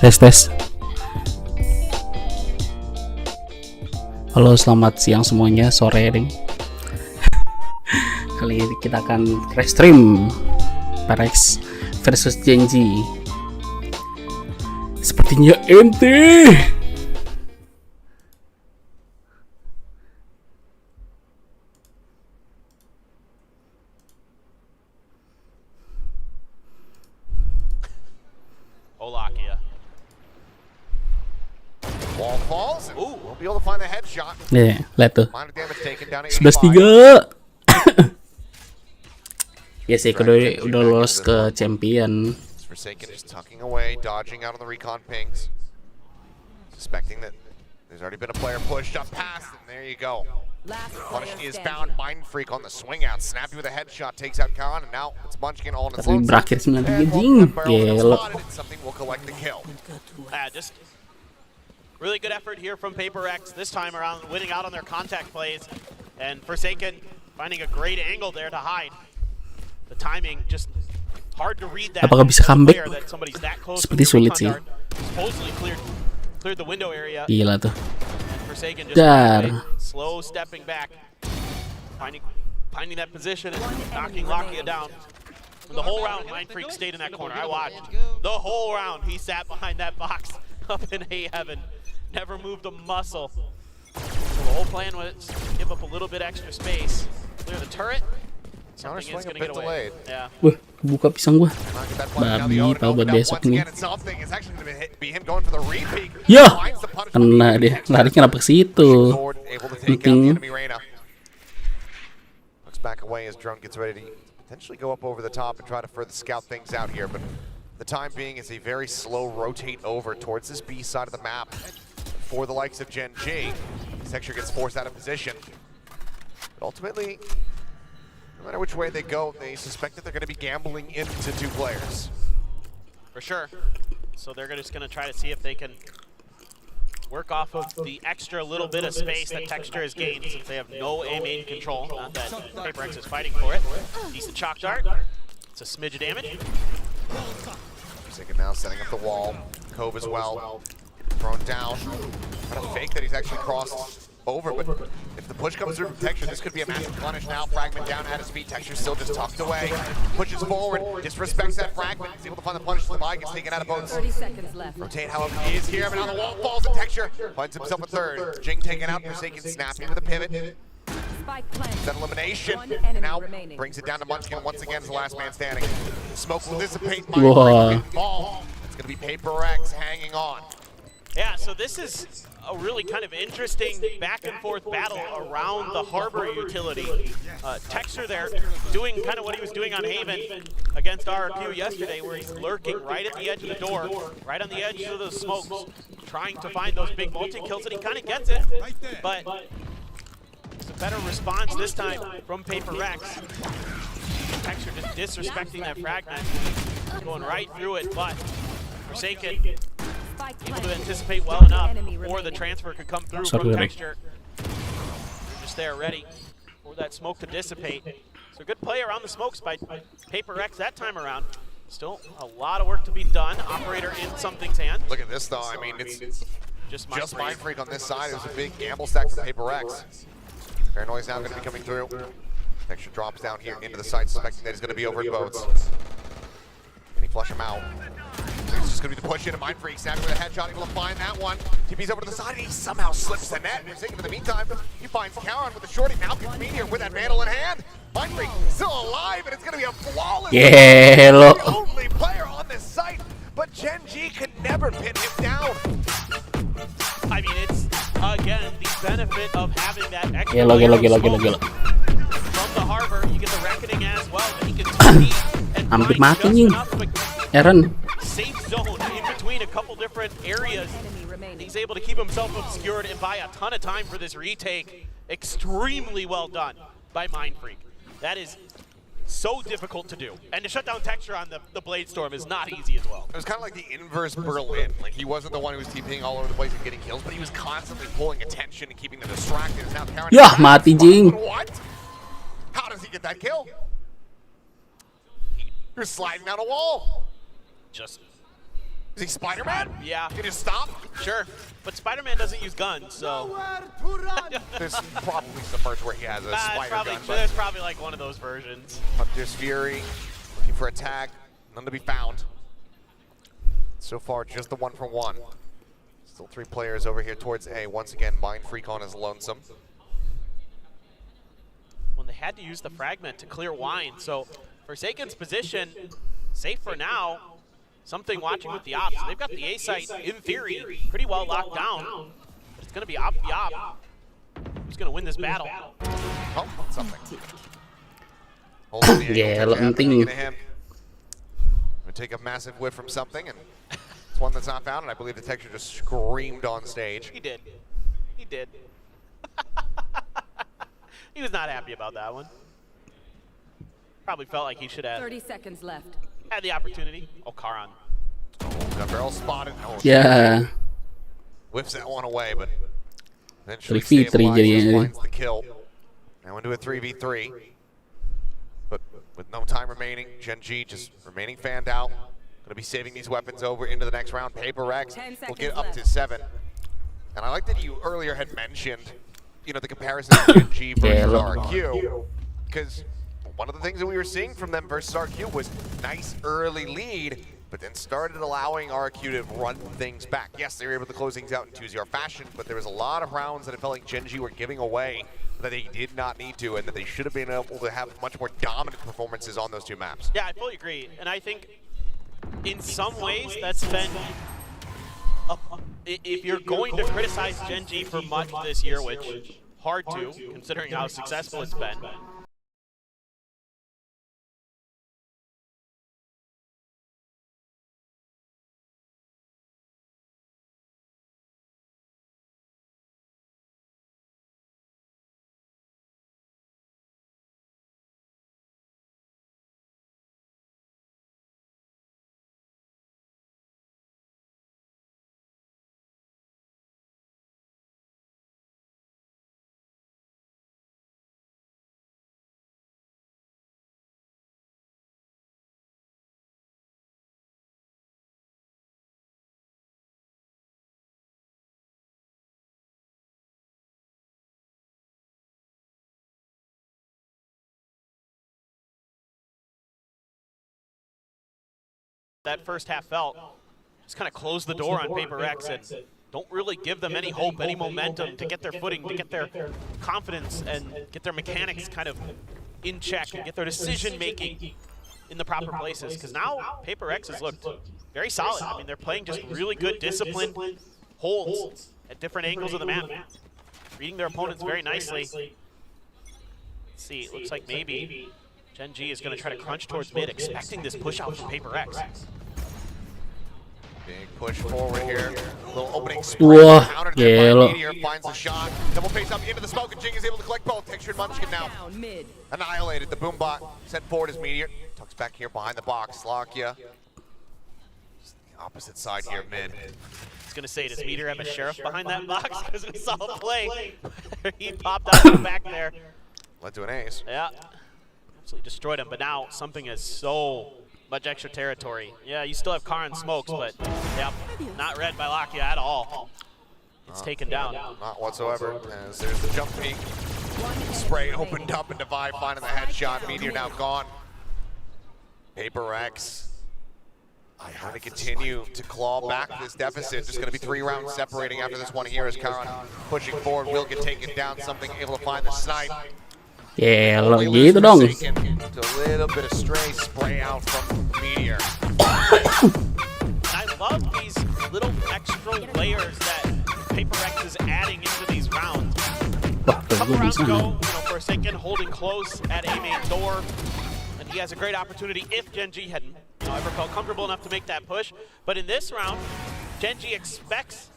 Tes. Halo, selamat siang semuanya, sore ding. Kali ini kita akan restream PRX versus Genji. Sepertinya ente. Wall falls. Ooh, won't be able to find the headshot. Lihat tuh. Minor damage taken down to 11-3. Ya sih, udah lolos ke champion. Forsaken is tucking away, dodging out on the recon pings. Suspecting that there's already been a player pushed up past, and there you go. Punish is bound. Mind Freak on the swing out. Snappy with a headshot takes out KANAN, and now it's Munchkin all on its own. Berakhir 9-3 jing. Gelo. Something will collect the kill. Just really good effort here from PRX this time around, winning out on their contact plays, and Forsaken finding a great angle there to hide. The timing just hard to read that. Apakah bisa comeback? That somebody's that close. Seperti sulit sih. Supposedly cleared the window area. Gila tuh. Forsaken just slow stepping back, finding that position and knocking Lakia down. The whole round, Mind Freak stayed in that corner. I watched the whole round. He sat behind that box up in A heaven. Never moved a muscle. So the whole plan was give up a little bit extra space, clear the turret. Something is going to get away. Yeah. Wah, buka pisang gua. Babi, tahu buat besok nih. Ya, kena dia. Lari kenapa ke situ? Penting. Looks back away as drone gets ready to potentially go up over the top and try to further scout things out here, but the time being is a very slow rotate over towards this B side of the map for the likes of Gen G. Texture gets forced out of position. But ultimately, no matter which way they go, they suspect that they're going to be gambling into two players. For sure. So they're just going to try to see if they can work off of the extra little bit of space that Texture has gained since they have no A main control. Not that PRX is fighting for it. Decent shock dart. It's a smidge of damage. Forsaken now setting up the wall. Cove as well. Thrown down. Trying to fake that he's actually crossed over, but if the push comes through from Texture, this could be a massive punish now. Fragment down at his feet. Texture still just tucked away. Pushes forward, disrespects that fragment. He's able to find the punish. The buy gets taken out of both. 30 seconds left. Rotate, however, he is here, but now the wall falls and Texture finds himself a third. Jing taken out. Forsaken snapping with a pivot. That elimination, and now brings it down to Munchkin once again as the last man standing. Smoke will dissipate. Ball. It's going to be PRX hanging on. Yeah, so this is a really kind of interesting back and forth battle around the harbor utility. Texture there doing kind of what he was doing on Haven against RRQ yesterday, where he's lurking right at the edge of the door, right on the edge of the smokes, trying to find those big multi-kills, and he kind of gets it, but it's a better response this time from PRX. Texture just disrespecting that fragment, going right through it, but Forsaken able to anticipate well enough before the transfer could come through from Texture. They're just there ready for that smoke to dissipate. So good play around the smokes by PRX that time around. Still a lot of work to be done. Operator in something's hand. Look at this though, I mean, it's just Mind Freak on this side. It was a big gamble stack from PRX. Paranoia's now going to be coming through. Texture drops down here into the site, suspecting that he's going to be over at boats. Can he flush him out? It's just going to be the push into Mind Freak. Snapping with a headshot, able to find that one. TP's over to the side, and he somehow slips the net. In the meantime, he finds Keychron with the shorty. Now gets Meteor with that Vandal in hand. Mind Freak still alive, and it's going to be a flawless. The only player on this site, but Gen G could never pin him down. I mean, it's, again, the benefit of having that extra from the harbor. You get the reckoning as well, but he can hampir mati nih. Aaron. Safe zone in between a couple different areas. He's able to keep himself obscured and buy a ton of time for this retake. Extremely well done by Mind Freak. That is so difficult to do. And to shut down Texture on the Blade Storm is not easy as well. It was kind of like the inverse Berlin. Like, he wasn't the one who was TPing all over the place and getting kills, but he was constantly pulling attention and keeping them distracted. Now Keychron. Yah, mati jing. What? How does he get that kill? You're sliding down a wall. Just Is he Spider-Man? Yeah. Can he just stop? Sure. But Spider-Man doesn't use guns, so. There's probably some merch where he has a spider gun. There's probably like one of those versions. There's Fury looking for a tag. None to be found. So far, just the 1-for-1. Still 3 players over here towards A. Once again, Mind Freak on his lonesome. When they had to use the fragment to clear wine, so Forsaken's position, safe for now. Something watching with the ops. They've got the A site, in theory, pretty well locked down. But it's going to be op the op. Who's going to win this battle? Oh, something. Yeah, penting. Gonna take a massive whiff from something, and it's one that's not found, and I believe the Texture just screamed on stage. He did. He did. He was not happy about that one. Probably felt like he should have 30 seconds left. had the opportunity. Oh, KANAN. Got barrel spotted. Oh, Yeah. whiffs that one away, but eventually Defeat stabilizes, jadi. finds the kill. Now into a 3v3. But with no time remaining, Gen G just remaining fanned out. Going to be saving these weapons over into the next round. PRX will get up to 7. And I like that you earlier had mentioned, you know, the comparison of Gen G versus RQ. Because one of the things that we were seeing from them versus RQ was nice early lead, but then started allowing RQ to run things back. Yes, they were able to close things out in 2-0 fashion, but there was a lot of rounds that it felt like Gen G were giving away that they did not need to, and that they should have been able to have much more dominant performances on those 2 maps. Yeah, I fully agree. And I think in some ways that's been, if you're going to criticize Gen G for much this year, which hard to, considering how successful it's been. That first half felt just kind of closed the door on PRX and don't really give them any hope, any momentum to get their footing, to get their confidence and get their mechanics kind of in check and get their decision making in the proper places. Because now PRX has looked very solid. I mean, they're playing just really good disciplined holds at different angles of the map, reading their opponents very nicely. Let's see, it looks like maybe Gen G is going to try to crunch towards mid, expecting this push out from PRX. Big push forward here. Little opening spray. Countered there by Meteor. Finds the shot. Double face up into the smoke, and Jing is able to collect both. Texture and Munchkin now annihilated. The Boombot sent forward as Meteor. Tucks back here behind the box. Lakia. Just the opposite side here, mid. I was going to say, does Meteor have a sheriff behind that box? Because we saw a play. He popped out the back there. Led to an ace. Yeah. Absolutely destroyed him, but now something is so much extra territory. Yeah, you still have KANAN smokes, but yep, not read by Lakia at all. It's taken down. Not whatsoever, as there's the jump peak. Spray opened up and Divide finding the headshot. Meteor now gone. PRX trying to continue to claw back this deficit. Just going to be 3 rounds separating after this one here as KANAN pushing forward. Will get taken down. Something able to find the snipe. Yeah, gitu dong. A little bit of stray spray out from Meteor. I love these little extra layers that PRX is adding into these rounds. Wah, A couple rounds ago, Forsaken holding close at A main door, and he has a great opportunity if Gen G hadn't ever felt comfortable enough to make that push. But in this round, Gen G expects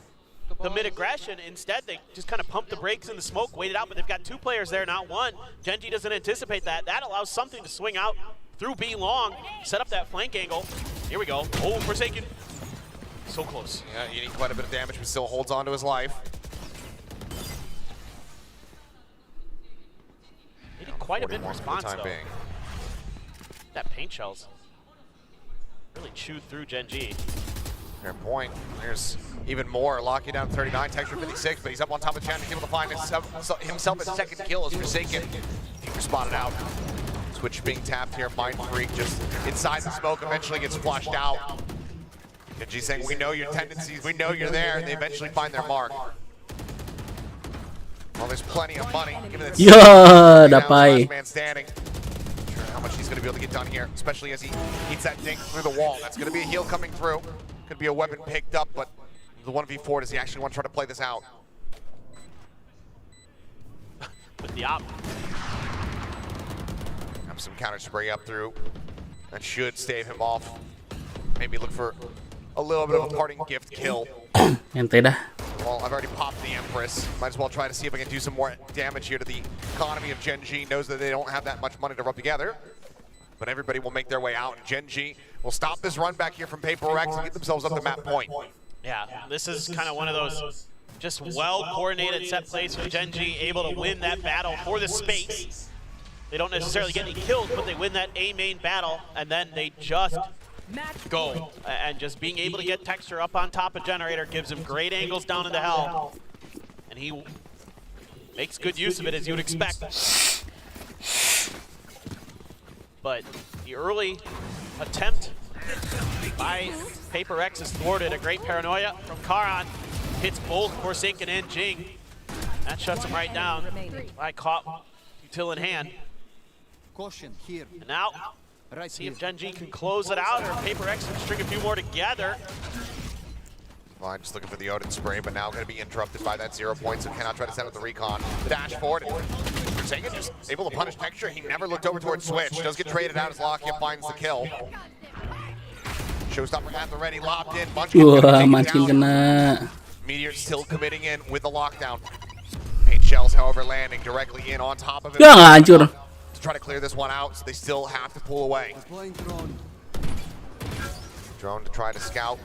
the mid-aggression. Instead, they just kind of pump the brakes in the smoke, wait it out, but they've got 2 players there, not 1. Gen G doesn't anticipate that. That allows something to swing out through B long, set up that flank angle. Here we go. Oh, Forsaken. So close. Yeah, you need quite a bit of damage, but still holds on to his life. He did quite a bit in response, though. That paint shells really chewed through Gen G. Fair point. There's even more. Locking down 39, Texture 56, but he's up on top of Chan. He's able to find himself a second kill as Forsaken. Keeper spotted out. Switch being tapped here. Mind Freak just inside the smoke, eventually gets flushed out. Genji saying, we know your tendencies, we know you're there, and they eventually find their mark. Well, there's plenty of money. Given that dapat. man standing. Not sure how much he's going to be able to get done here, especially as he eats that dink through the wall. That's going to be a heal coming through. Could be a weapon picked up, but the 1v4, does he actually want to try to play this out? With the op. Have some counter spray up through. That should stave him off. Maybe look for a little bit of a parting gift kill. Ente dah. Well, I've already popped the Empress. Might as well try to see if I can do some more damage here to the economy of Genji. Knows that they don't have that much money to rub together. But everybody will make their way out, and Genji will stop this run back here from PRX and get themselves up to map point. Yeah, this is kind of one of those just well-coordinated set plays for Genji, able to win that battle for the space. They don't necessarily get any kills, but they win that A main battle, and then they just go. And just being able to get Texture up on top of Generator gives him great angles down into hell. And he makes good use of it, as you would expect. But the early attempt by PRX is thwarted. A great paranoia from KANAN. Hits both Forsaken and Jing. That shuts him right down. I caught Util in hand. Caution here. And now, see if Genji can close it out, or PRX can string a few more together. Well, I'm just looking for the Odin spray, but now going to be interrupted by that 0 point, so cannot try to set up the recon. The dash forward, and Forsaken just able to punish Texture. He never looked over towards Switch. Does get traded out as Lockheed finds the kill. Showstopper at the ready, locked in. Wah, Munchkin kena. Meteor still committing in with the lockdown. 8 shells, however, landing directly in on top of it. Ya nggak hancur. To try to clear this one out, so they still have to pull away. Drone to try to scout.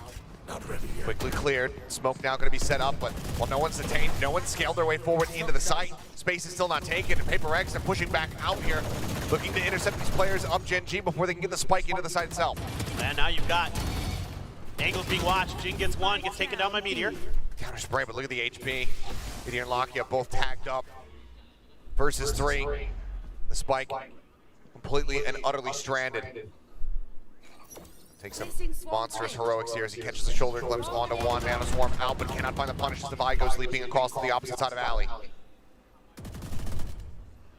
Quickly cleared. Smoke now going to be set up, but well, no one's detained. No one's scaled their way forward into the site. Space is still not taken, and PRX are pushing back out here, looking to intercept these players of Genji before they can get the spike into the site itself. And now you've got angles being watched. Jing gets one, gets taken down by Meteor. Counter spray, but look at the HP. Meteor and Lockheed both tagged up. Versus 3. The spike completely and utterly stranded. Takes some monstrous heroics here as he catches the shoulder glimpse onto one. Nano Swarm out, but cannot find the punish as the Vigo's leaping across to the opposite side of Alley.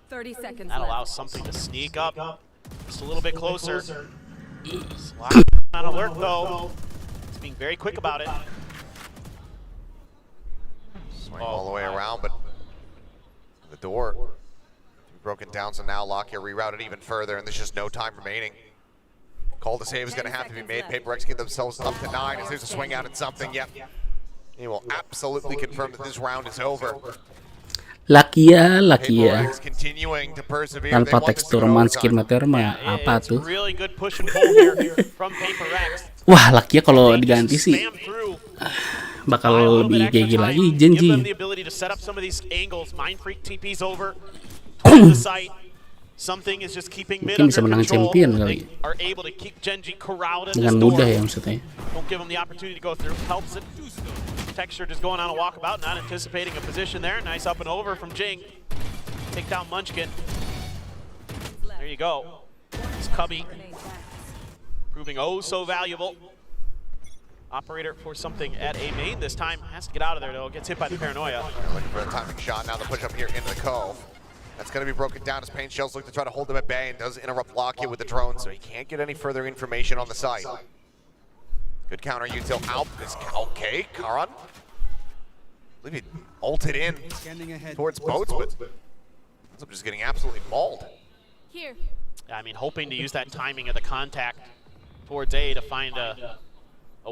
30 seconds That left. allows something to sneak up just a little bit closer. Slack on alert though. He's being very quick about it. Swing all the way around, but the door broken down, so now Lockheed rerouted even further, and there's just no time remaining. Call to save is going to have to be made. PRX get themselves up to 9 as there's a swing out at something. Yep. He will absolutely confirm that this round is over. Laki ya. PRX continuing to persevere. Tanpa tekstur manskin meteor mah apa It's tuh? really good push and pull here from PRX. Wah, Laki ya kalau diganti sih Spam through. bakal lebih GG lagi Give them the Genji. ability to set up some of these angles. Mind Freak TP's over towards the site. Something is just keeping mid Mungkin under bisa menang control. champion kali. They are able to keep Genji corralled in Dengan this mudah door. ya maksudnya. Don't give him the opportunity to go through. Helps it. Texture just going on a walkabout, not anticipating a position there. Nice up and over from Jing. Take down Munchkin. There you go. It's Cubby proving oh so valuable. Operator for something at A main this time. Has to get out of there though. Gets hit by the paranoia. Looking for a timing shot. Now the push up here into the cove. That's going to be broken down as Pain Shells look to try to hold them at bay, and does interrupt Lockheed with the drone, so he can't get any further information on the site. Good counter util out. Is okay, KANAN. I believe he ulted in towards boats, but ends up just getting absolutely mauled. Here. I mean, hoping to use that timing of the contact towards A to find a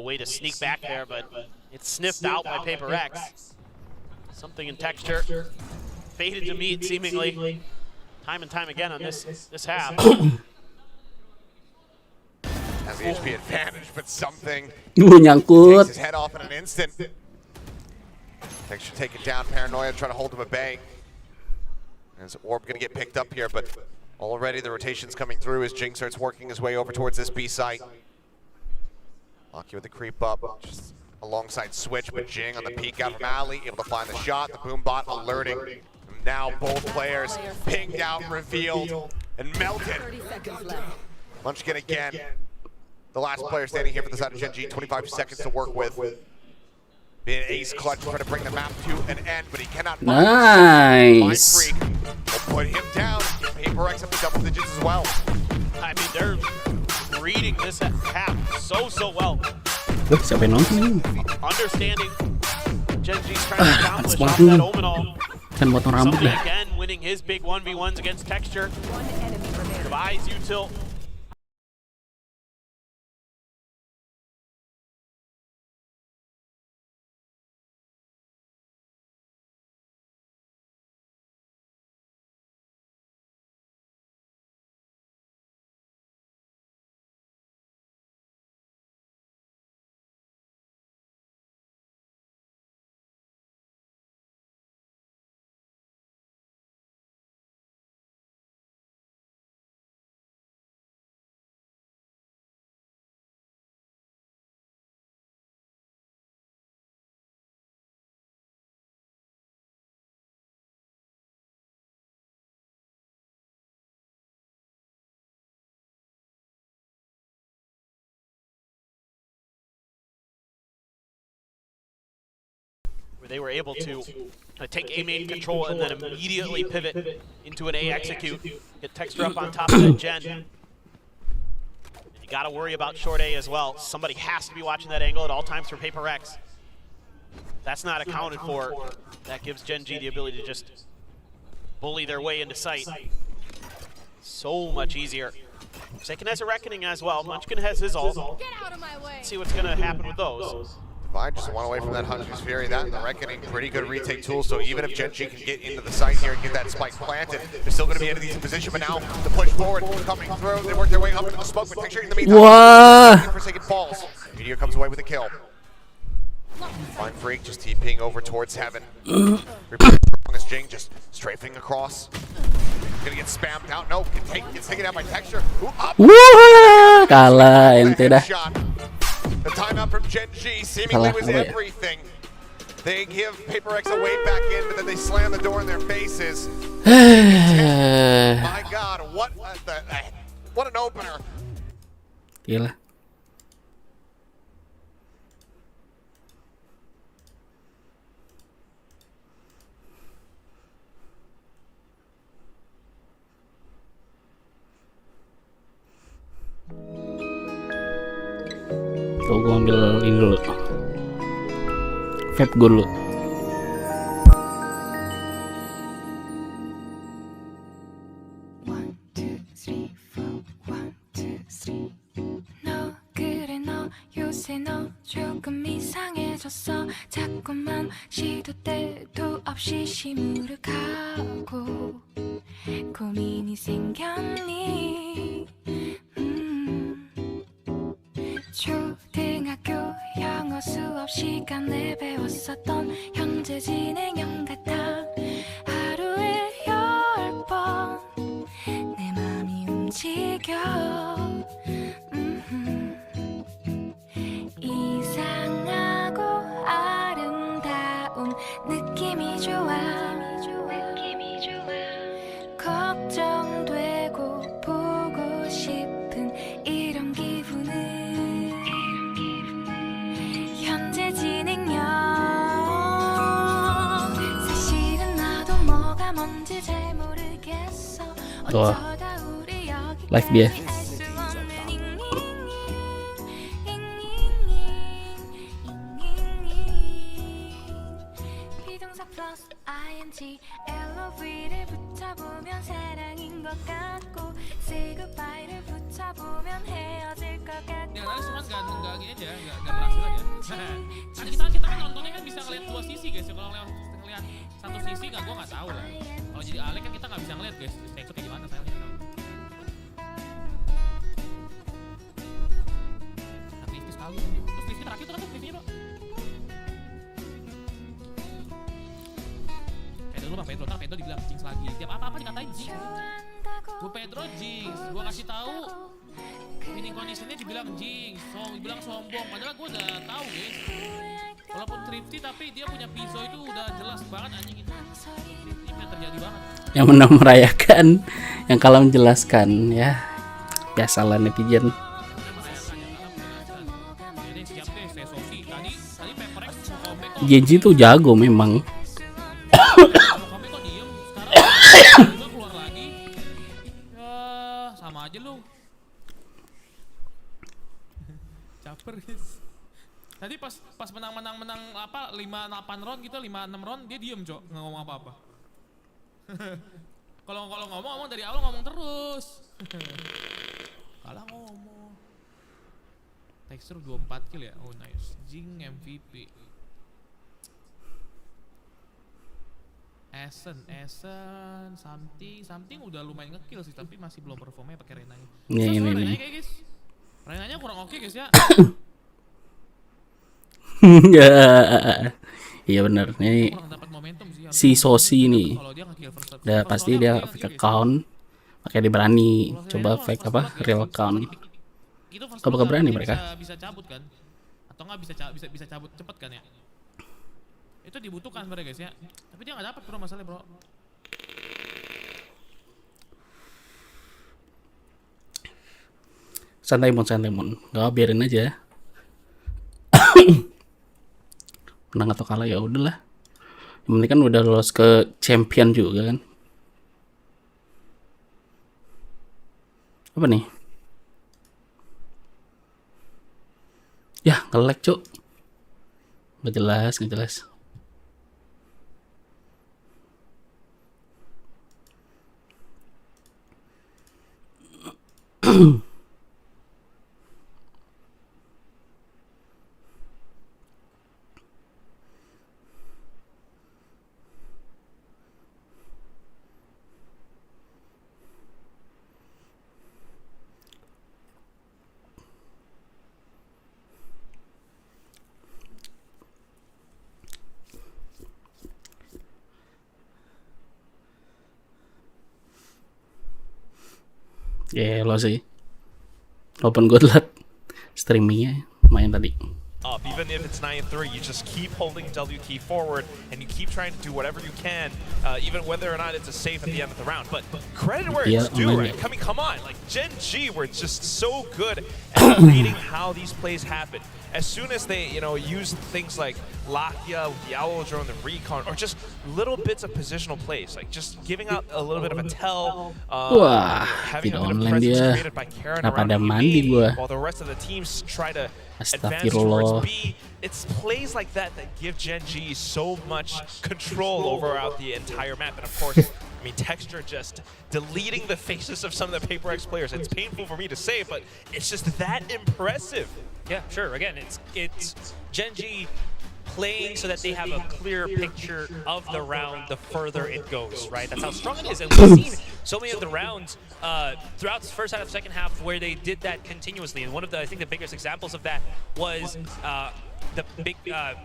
way to sneak back there, but it's sniffed out by PRX. Something in Texture. Faded to meet seemingly time and time again on this half. Has the HP advantage, but something Nyangkut. takes his head off in an instant. Texture taken down, Paranoia trying to hold him at bay. As Orb going to get picked up here, but already the rotation's coming through as Jing starts working his way over towards this B site. Lucky with the creep up, just alongside Switch, but Jing on the peek out from Alley, able to find the shot. The boom bot alerting. Now both players pinged out, revealed, and melted. 30 seconds left. Munchkin again. The last player standing here for the side of Gen G, 25 seconds to work with. Being an ace clutch, trying to bring the map to an end, but he cannot find Nice. Freak. Will put him down. Paper X up to double digits as well. I mean, they're reading this half so well. Siapa yang nonton ini? Understanding Gen G's trying to accomplish off Hot-Swappable. that Omenol. Kan potong rambut Somebody dah. again winning his big 1v1s against Texture. One enemy remaining. Devise util. Where they were able to take A main control and then immediately pivot into an A execute, get Texture up on top of that Gen. And you got to worry about short A as well. Somebody has to be watching that angle at all times for Paper X. That's not accounted for. That gives Gen G the ability to just bully their way into sight. So much easier. Forsaken has a Reckoning as well. Munchkin has his ult. Get out of my way. Let's see what's going to happen with those. I just one away from that Hunter's Fury. That and the Reckoning, pretty good retake tool. So even if Gen G can get into the site here and get that spike planted, they're still going to be in a decent position. But now the push forward coming through. They work their way up into the smoke, but Texture in the meantime. Wah. Forsaken falls. Meteor comes away with a kill. Fine Freak just TPing over towards Heaven. This Jing just strafing across. Gonna get spammed out. No, gets taken out by Texture. Ooh, up. Wah, kalah ente dah. Shot. The timeout from Gen G seemingly was everything. They give Paper X a way back in, but then they slam the door in their faces. My God, what an opener. Gila. Tuh gue ambil ini dulu. Vape gue dulu. 너 그래 너 요새 너 조금 이상해졌어 자꾸만 시도 때도 없이 시무룩하고 고민이 생겼니 초등학교 영어 수업 시간에 배웠었던 현재 진행형 같아 하루에 10번 내 맘이 움직여 이상하고 아름다운 느낌이 좋아 걱정되고 보고 싶은 이런 기분은 현재 진행형 사실은 나도 뭐가 뭔지 잘 모르겠어 어쩌다 우리 여기까지 Live dia. 비동사 플러스 ing LOV를 붙여보면 사랑인 것 같고 say goodbye를 붙여보면 헤어질 것 같고 Ya tadi cuma nggak gini aja, nggak berhasil aja. Kan kita kan nontonnya kan bisa ngeliat dua sisi guys. Kalau ngeliat satu sisi nggak, gua nggak tahu lah. Kalau jadi Alek kan kita nggak bisa ngeliat guys. Itu kayak gimana saya nggak tahu. Tapi itu sekali. Terus TV terakhir tuh kan TV-nya bro. Kayak dulu bang Pedro, Pedro dibilang jinx lagi. Tiap apa-apa dikatain jinx. Gue Pedro jinx, gue kasih tahu. winning conditionnya dibilang dibilang sombong. Padahal gue udah tahu guys. Walaupun thrifty tapi dia punya pisau itu udah jelas banget anjing itu. Ini yang terjadi banget. Yang menang merayakan, yang kalah menjelaskan ya. Biasalah netizen. Genji tuh jago memang. Kami kok diem sekarang juga keluar lagi. Ya sama aja lu. Caper guys. Tadi pas menang apa 5-8 round gitu 5-6 round dia diem cok nggak ngomong apa-apa. Kalau ngomong dari awal ngomong terus. Kalah ngomong. Tekstur 24 kill ya. Oh nice. Jing MVP. Esen, something udah lumayan ngekill sih tapi masih belum performnya pakai Renanya. Ini. Renanya kayak guys. Renanya kurang oke guys ya. Iya benar. Ini Kurang dapat momentum sih. si Sosi nih. Kalau dia nge-kill first. Udah pasti dia fake account. Makanya dia berani coba fake apa real account. Itu first Kok bakal berani dia mereka? bisa cabut kan? Atau nggak bisa cabut cepet kan ya? Itu dibutuhkan sebenarnya guys ya. Tapi dia nggak dapat bro masalahnya bro. Santai mon. Gak biarin aja. Menang atau kalah ya udahlah. Yang penting kan udah lolos ke champion juga kan. Apa nih? Ya, nge-lag cuk. Gak jelas. Ya lo sih. Walaupun gue liat streamingnya main tadi. Up. Even if it's 9-3, you just keep holding W key forward and you keep trying to do whatever you can, even whether or not it's a safe at the end of the round. But credit where it's due, right? Come on, like Gen G were just so good at reading how these plays happen. As soon as they, use things like Lakia, the Owl Drone, the Recon, or just little bits of positional plays, like just giving out a little bit of a tell, having a bit of presence created by KANAN around B, while the rest of the teams try to advance towards B. It's plays like that that give Gen G so much control over out the entire map, and of course, I mean, Texture just deleting the faces of some of the PRX players. It's painful for me to say, but it's just that impressive. Yeah, sure. Again, it's Gen G playing so that they have a clear picture of the round the further it goes, right? That's how strong it is. And we've seen so many of the rounds throughout the first half, second half, where they did that continuously. And one of the, I think the biggest examples of that was the big,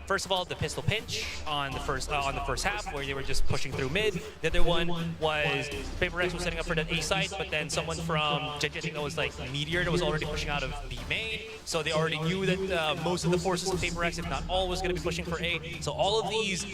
first of all, the pistol pinch on the first half, where they were just pushing through mid. The other one was PRX was setting up for that A site, but then someone from Gen G, I think that was like Meteor, that was already pushing out of B main. So they already knew that most of the forces of PRX, if not all, was going to be pushing for A. So all of these,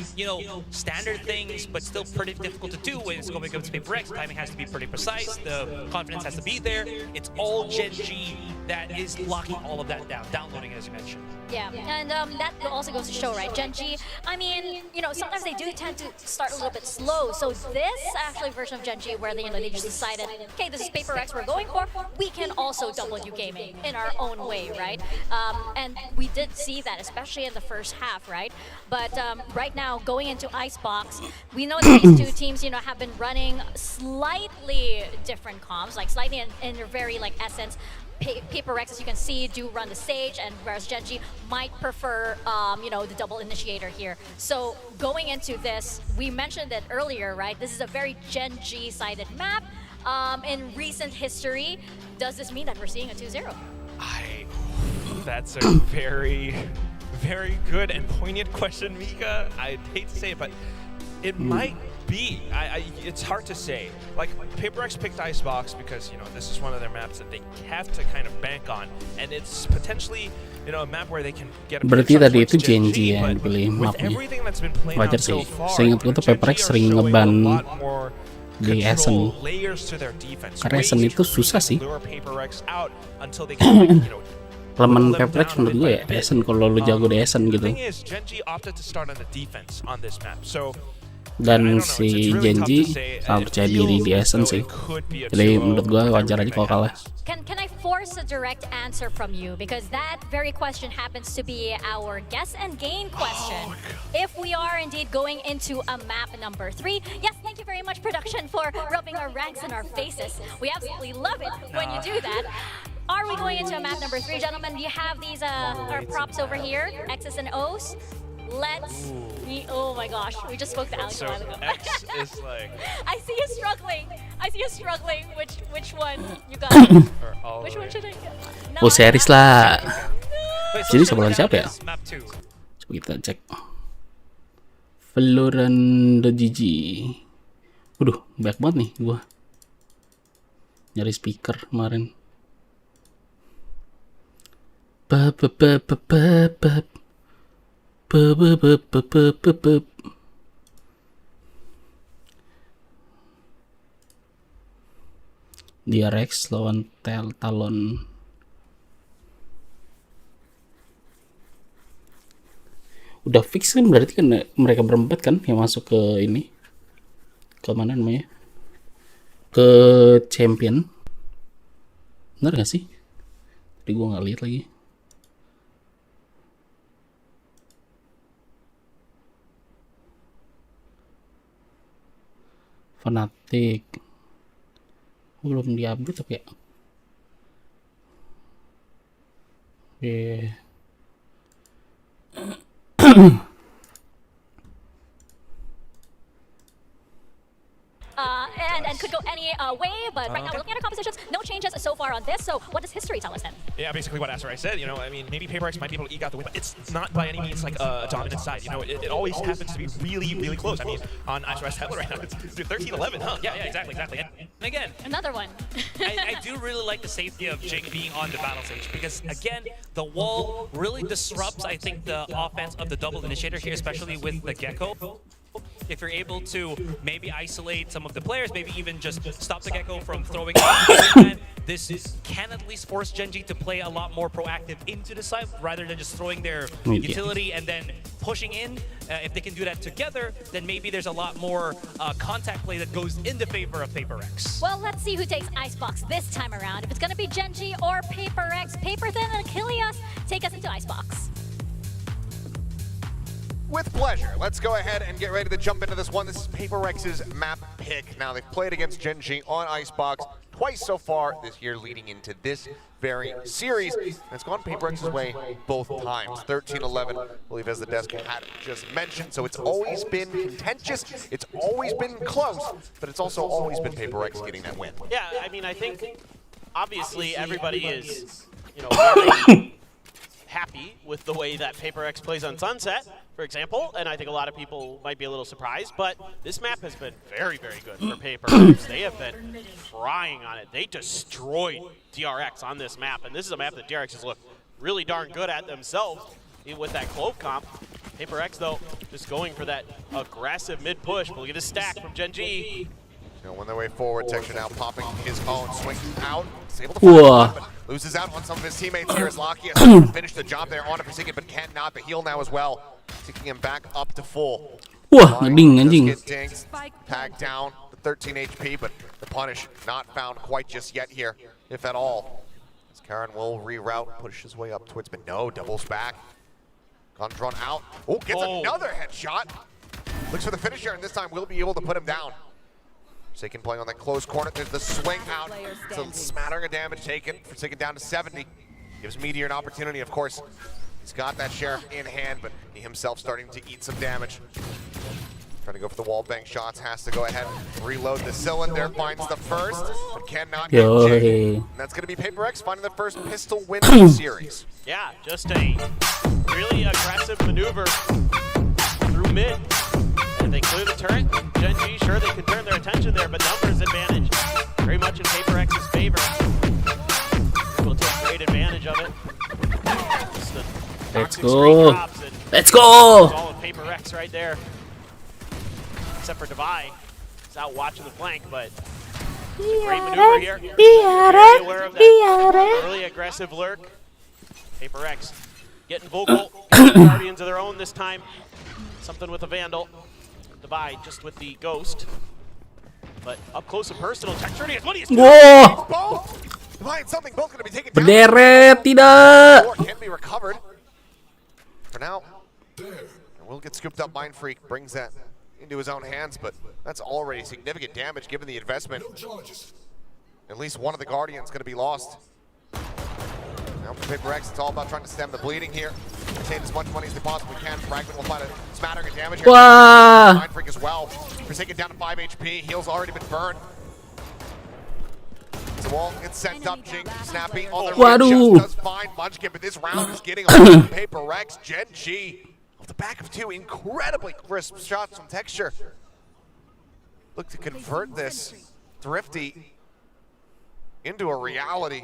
standard things, but still pretty difficult to do when it's going against PRX. Timing has to be pretty precise. The confidence has to be there. It's all Gen G that is locking all of that down, downloading it, as you mentioned. Yeah, and that also goes to show, right? Gen G, I mean, sometimes they do tend to start a little bit slow. So this actually version of Gen G where they just decided, okay, this is PRX we're going for. We can also W gaming in our own way, right? And we did see that, especially in the first half, right? But right now, going into Icebox, we know that these two teams, have been running slightly different comms, like slightly in their very essence. PRX, as you can see, do run the Sage, and whereas Gen G might prefer, the double initiator here. So going into this, we mentioned it earlier, right? This is a very Gen G-sided map. In recent history, does this mean that we're seeing a 2-0? That's a very, very good and poignant question, Mika. I'd hate to say it, but it might be. It's hard to say. Like, PaperX picked Icebox because, you know, this is one of their maps that they have to kind of bank on, and it's potentially, you know, a map where they can get a Berarti bit of tadi itu towards Gen Genji G, yang but dipilih with mapnya. everything that's been playing Wajar out so sih. far, Seingatku tuh Gen G PaperX are sering showing ngeban a lot more di Essen. control, layers to their defense, Karena ways Essen to itu susah really sih. lure PaperX out until they can, like, you know, Kelemahan PaperX menurut gue ya Essen, kalau lu jago di Essen gitu. The thing is, Gen G opted to start on the defense on this map, so Dan si Genji sangat percaya diri di Essen sih. Jadi menurut gue wajar aja kalau kalah. Can I force a direct answer from you? Because that very question happens to be our guess and gain question. If we are indeed going into a map number 3, yes, thank you very much, production, for rubbing our ranks in our faces. We absolutely love it when you do that. Are we going into a map number 3, gentlemen? Do you have these our props over here, X's and O's? Let's. Oh my gosh, we just spoke to Alex a while ago. X is like. I see you struggling. Which one you got? Which one should I get? No, Oh, series lah. Jadi sebelah siapa ya? Map 2. Coba kita cek. Valorant GG. Waduh, banyak banget nih gua. Nyari speaker kemarin. PRX lawan Talon. Udah fix kan, berarti kan mereka berempat kan yang masuk ke ini, ke mana namanya, ke champion. Bener gak sih? Tadi gua nggak lihat lagi. Fanatic belum diupdate tapi ya. And could go any way, but right now we're looking at our compositions. No changes so far on this. So what does history tell us then? Yeah, basically what Asarai said. You know, I mean, maybe PaperX might be able to eke out the win, but it's not by any means like a dominant side. You know, it always happens to be really, really close. I mean, on Asarai Tablet right now, it's 13-11, huh? Yeah, exactly. And again, Another one. I do really like the safety of Jing being on the battle stage because, again, the wall really disrupts, I think, the offense of the double initiator here, especially with the Gecko. If you're able to maybe isolate some of the players, maybe even just stop the Gecko from throwing out, this can at least force Gen G to play a lot more proactive into the side rather than just throwing their utility and then pushing in. If they can do that together, then maybe there's a lot more contact play that goes in the favor of PaperX. Well, let's see who takes Icebox this time around. If it's going to be Gen G or PaperX, Paperthin and Achilles take us into Icebox. With pleasure. Let's go ahead and get ready to jump into this one. This is PaperX's map pick. Now, they've played against Gen G on Icebox twice so far this year leading into this very series. And it's gone PaperX's way both times. 13-11, I believe, as the desk had just mentioned. So it's always been contentious. It's always been close. But it's also always been PaperX getting that win. Yeah, I mean, I think obviously everybody is, you know, very happy with the way that PaperX plays on Sunset, for example, and I think a lot of people might be a little surprised, but this map has been very, very good for PaperX. They have been frying on it. They destroyed DRX on this map, and this is a map that DRX has looked really darn good at themselves with that Clove comp. PaperX, though, just going for that aggressive mid-push. But look at this stack from Gen G. Gonna win their way forward. Texture now popping his own, swings out. He's able to find one, but loses out on some of his teammates here as Locky has to finish the job there on a Forsaken, but cannot. The heal now as well, taking him back up to full. Wah, ngeding anjing. Get dinged, tagged down to 13 HP, but the punish not found quite just yet here, if at all. As Karen will reroute, push his way up towards, but no, doubles back. Gun drawn out. Oh, gets another headshot. Looks for the finisher, and this time will be able to put him down. Forsaken playing on that close corner. There's the swing out. It's a smattering of damage taken. Forsaken down to 70. Gives Meteor an opportunity, of course. He's got that Sheriff in hand, but he himself starting to eat some damage. Trying to go for the wall bank shots. Has to go ahead, reload the cylinder. Finds the first, but cannot get Jay. And that's going to be PaperX finding the first pistol win in the series. Yeah, just a really aggressive maneuver through mid. If they clear the turret, Gen G, sure, they can turn their attention there, but numbers advantage very much in Paper X's favor. We'll take great advantage of it. Let's go. Let's go. All of Paper X right there. Except for Devi. He's out watching the flank, but great maneuver here. Very aware of that early aggressive lurk. Paper X getting vocal. Getting Guardians of their own this time. Something with a Vandal. Devi just with the Ghost. But up close and personal, Texture is what he is doing. Wow. Something both going to be taken down. Berderet tidak. Or can be recovered. For now, and will get scooped up. Mind Freak brings that into his own hands, but that's already significant damage given the investment. At least one of the Guardians going to be lost. Now for Paper X, it's all about trying to stem the bleeding here. Retain as much money as they possibly can. Fragment will find a smattering of damage here. Wow. Mind Freak as well. Forsaken down to 5 HP. Heal's already been burned. The wall gets sent up. Jing Snappy on the way. Just does fine. Munchkin, but this round is getting away from Paper X. Gen G off the back of 2 incredibly crisp shots from Texture. Look to convert this Thrifty into a reality.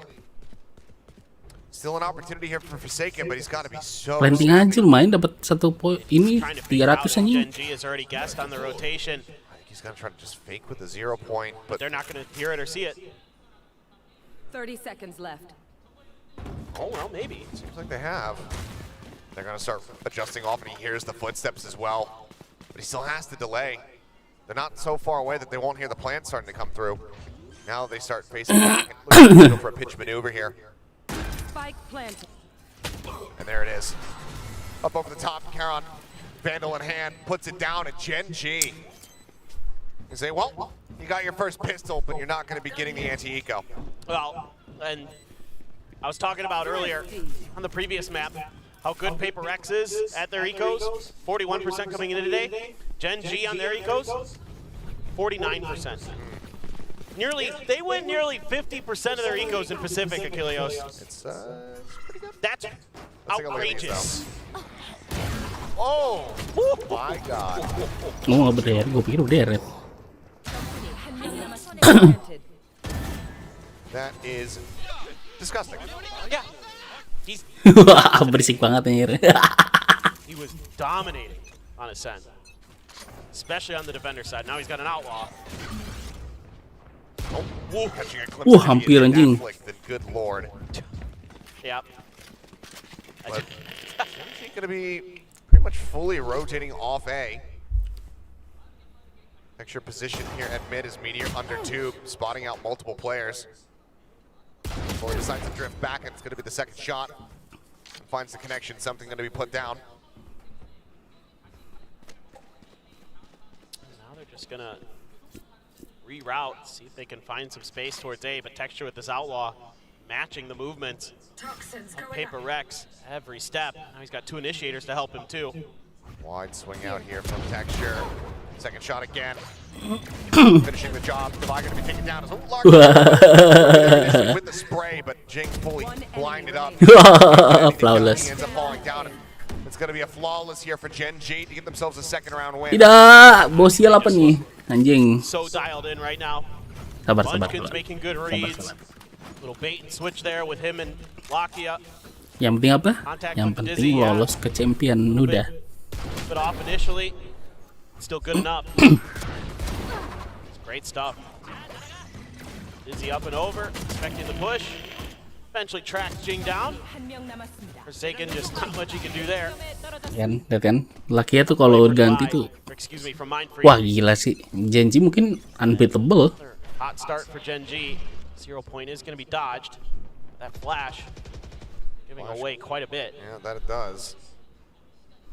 Still an opportunity here for Forsaken, but he's got to be so. Planting aja lumayan dapat 1 poin ini 300 aja. Gen G has already guessed on the rotation. He's gonna try to just fake with the 0 point, but they're not gonna hear it or see it. 30 seconds left. Oh well, maybe. Seems like they have. They're gonna start adjusting off, and he hears the footsteps as well. But he still has to delay. They're not so far away that they won't hear the plan starting to come through. Now they start facing back and looking to go for a pitch maneuver here. Spike planted. And there it is. Up over the top, Keychron, Vandal in hand, puts it down at Gen G. You say, well, you got your first pistol, but you're not going to be getting the anti-eco. Well, and I was talking about earlier on the previous map how good Paper X is at their ecos. 41% coming in today. Gen G on their ecos, 49%. They win nearly 50% of their ecos in Pacific, Achilleos. It's pretty good. That's outrageous. Oh my God. Oh, berderet. Gue pikir berderet. That is disgusting. Yeah. He's Wah, berisik banget anjir. he was dominating on Ascent, especially on the defender side. Now he's got an outlaw. Oh, catching a glimpse of hampir anjing. the good lord. Yep. But he's going to be pretty much fully rotating off A. Extra position here at mid is Meteor under tube, spotting out multiple players. Before he decides to drift back, and it's going to be the second shot. And finds the connection, something going to be put down. Now they're just going to reroute, see if they can find some space towards A, but Texture with this outlaw matching the movements of Paper X every step. Now he's got 2 initiators to help him too. Wide swing out here from Texture. Second shot again. Finishing the job. Devi going to be taken down as a large with the spray, but Jing fully blinded up. Flawless. He ends up falling down. It's going to be a flawless here for Gen G to get themselves a second round win. Tidak, BOSE apa nih? Anjing. So dialed in right now. Sabar. Munchkin's making good reads. Little bait and switch there with him and Lakia. Yang penting apa? Yang penting lolos ke champion udah. But off initially, still good enough. It's great stuff. Dizzy up and over, expecting the push. Eventually tracks Jing down. Forsaken, just not much he can do there. Kan, lihat kan? Lakia tuh kalau ganti tuh. Wah gila sih. Gen G mungkin unbeatable. Hot start for Gen G. 0 point is going to be dodged. That flash giving away quite a bit. Yeah, that it does.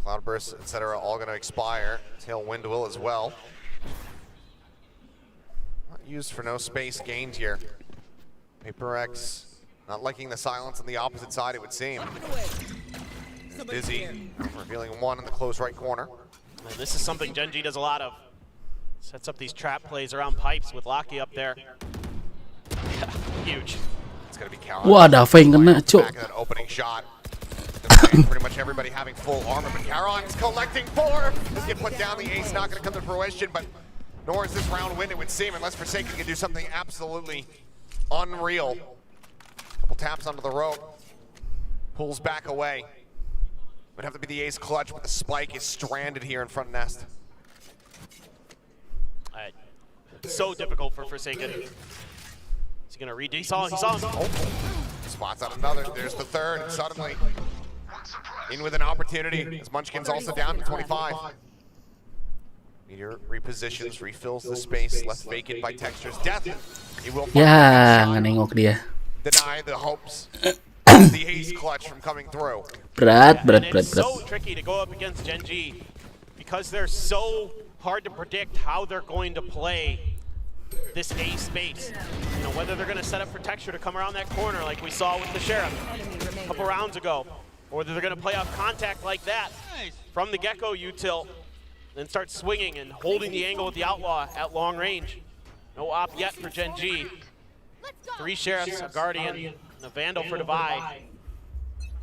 Cloudburst, etc., all going to expire. Tailwind will as well. Not used for no space gained here. Paper X not liking the silence on the opposite side, it would seem. It's Dizzy, revealing 1 in the close right corner. And this is something Gen G does a lot of. Sets up these trap plays around pipes with Locky up there. Huge. It's going to be Cal. Wah, ada apa yang kena, cok. Back in that opening shot. Pretty much everybody having full armor, but Keychron's collecting 4. This get put down, the ace not going to come to fruition, but nor is this round win, it would seem, unless Forsaken can do something absolutely unreal. Couple taps onto the rope, pulls back away. Would have to be the ace clutch, but the spike is stranded here in front nest. So difficult for Forsaken. He's gonna read. He saw him. Oh. Spots out another. There's the third. And suddenly, in with an opportunity. As Munchkin's also down to 25. Meteor repositions, refills the space left vacant by Texture's death. He will nggak nengok dia. deny the hopes of the ace clutch from coming through. Berat. It's so tricky to go up against Gen G because they're so hard to predict how they're going to play this A space. You know, whether they're going to set up for Texture to come around that corner like we saw with the Sheriff a couple rounds ago, or whether they're going to play off contact like that from the Gecko util, then start swinging and holding the angle with the Outlaw at long range. No op yet for Gen G. 3 Sheriffs, a Guardian, and a Vandal for Divide.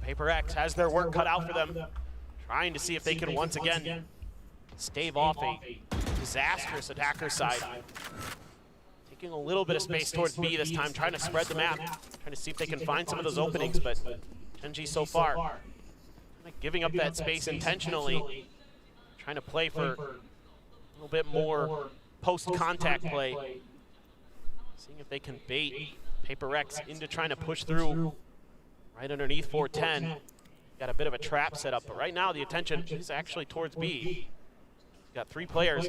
PRX has their work cut out for them, trying to see if they can once again stave off a disastrous attacker side. Taking a little bit of space towards B this time, trying to spread the map, trying to see if they can find some of those openings, but Gen G so far kind of giving up that space intentionally, trying to play for a little bit more post-contact play, seeing if they can bait PRX into trying to push through right underneath 410. Got a bit of a trap set up, but right now the attention is actually towards B. Got 3 players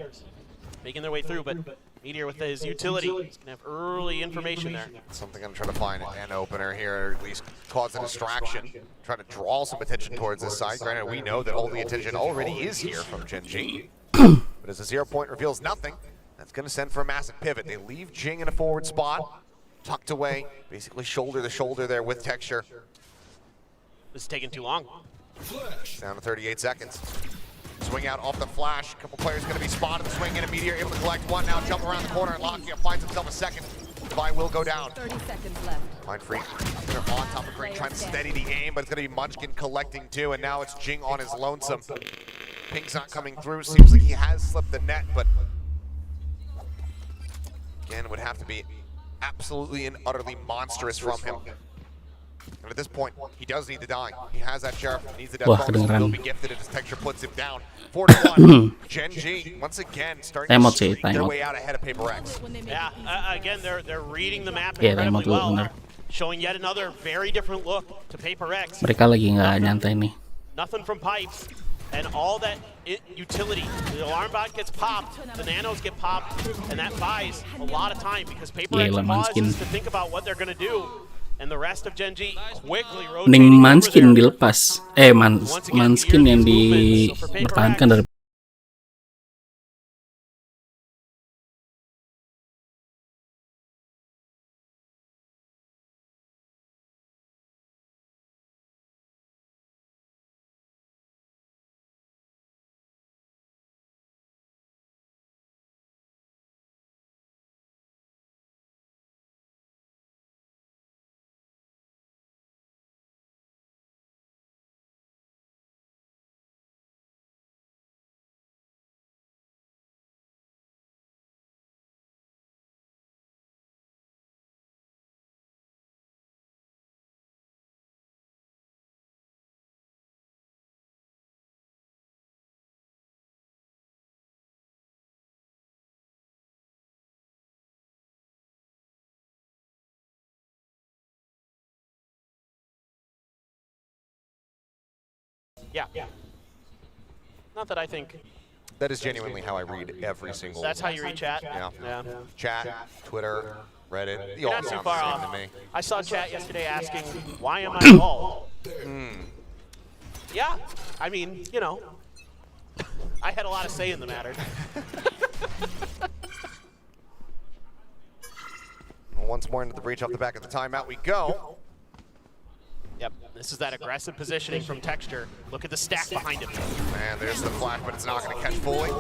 making their way through, but Meteor with his utility, he's gonna have early information there. Something I'm trying to find an opener here, or at least cause a distraction. Trying to draw some attention towards this side. Granted, we know that all the attention already is here from Gen G. But as the 0 point reveals nothing, that's gonna send for a massive pivot. They leave Jing in a forward spot, tucked away, basically shoulder to shoulder there with Texture. This is taking too long. Down to 38 seconds. Swing out off the flash. A couple players going to be spotted. Swing in a Meteor, able to collect one. Now jump around the corner and Lockia finds himself a second. Divine will go down. 30 seconds left. Mind Freak, they're on top of Green, trying to steady the aim, but it's going to be Munchkin collecting too, and now it's Jing on his lonesome. Pink's not coming through. Seems like he has slipped the net, but again, it would have to be absolutely and utterly monstrous from him. And at this point, he does need to die. He has that Sheriff, needs the death bonus, will be gifted as Texture puts him down. 4-1, Gen G, once again, starting to streak their way out ahead of PRX. Yeah, again, they're reading the map incredibly well, showing yet another very different look to PRX. Mereka lagi nggak nyantai nih. Nothing from pipes, and all that utility. The alarm bot gets popped, the nanos get popped, and that buys a lot of time because PRX pauses to think about what they're going to do. And the rest of Gen G quickly rotating Manskin dilepas. Manskin yang dipertahankan dari Yeah. Not that I think. That is genuinely how I read every single. That's how you read chat? Yeah. Chat, Twitter, Reddit. You're not too far off. To me. I saw chat yesterday asking, why am I bald? Yeah, I mean, you know, I had a lot of say in the matter. Once more into the breach off the back of the timeout we go. Yep, this is that aggressive positioning from Texture. Look at the stack behind him. And there's the flash, but it's not going to catch fully.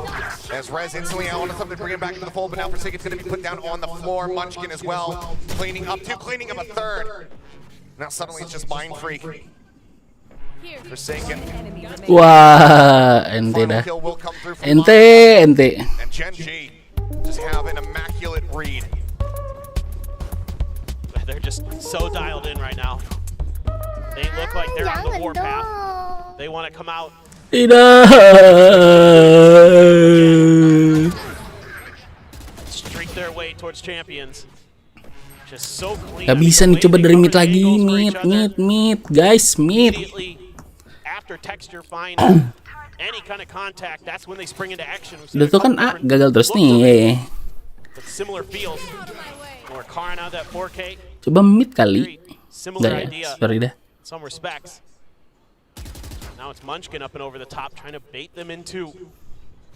As Rez instantly out on something to bring him back into the fold, but now Forsaken's going to be put down on the floor. Munchkin as well, cleaning up 2, cleaning up a 3rd. Now suddenly it's just Mind Freak. Forsaken. Wah, ente Final dah. kill will come through from Ente, ente. And Gen G just have an immaculate read. They're just so dialed in right now. They look like they're on the warpath. They want to come out. Tidak. Streak their way towards champions. Just so clean. Gak bisa nih, coba dari mid lagi, mid, guys, mid. Immediately after texture finds any kind of contact, that's when they spring into action. Udah tuh kan A gagal terus nih. But similar feels. Or KANAN that 4K. Coba mid kali. Similar Dah ya, idea. sorry dah. Some respects. Now it's Munchkin up and over the top, trying to bait them into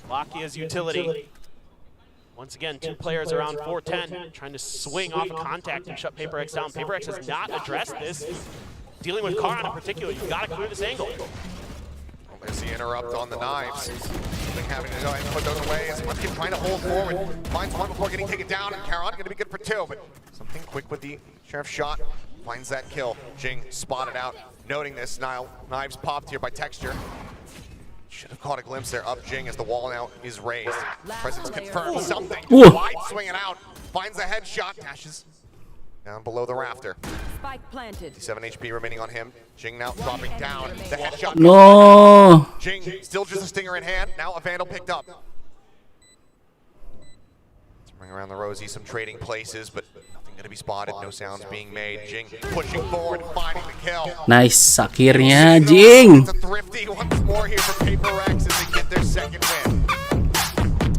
Lakia's utility. Once again, two players around 410, trying to swing off a contact and shut PaperX down. PaperX has not addressed this. Dealing with KANAN in particular, you've got to clear this angle. Well, there's the interrupt on the knives. Something having to go ahead and put those away as Munchkin trying to hold forward. Finds one before getting taken down, and KANAN going to be good for two, but something quick with the Sheriff shot. Finds that kill. Jing spotted out. Noting this, now knives popped here by texture. Should have caught a glimpse there of Jing as the wall now is raised. Presence confirmed something. Wide swinging out. Finds the headshot. Dashes down below the rafter. Spike planted. 7 HP remaining on him. Jing now dropping down. The headshot. No. Jing still just a stinger in hand. Now a Vandal picked up. Let's bring around the Rosie, some trading places, but nothing going to be spotted. No sounds being made. Jing pushing forward, finding the kill. Nice, akhirnya Jing. It's a thrifty once more here for PaperX as they get their second win.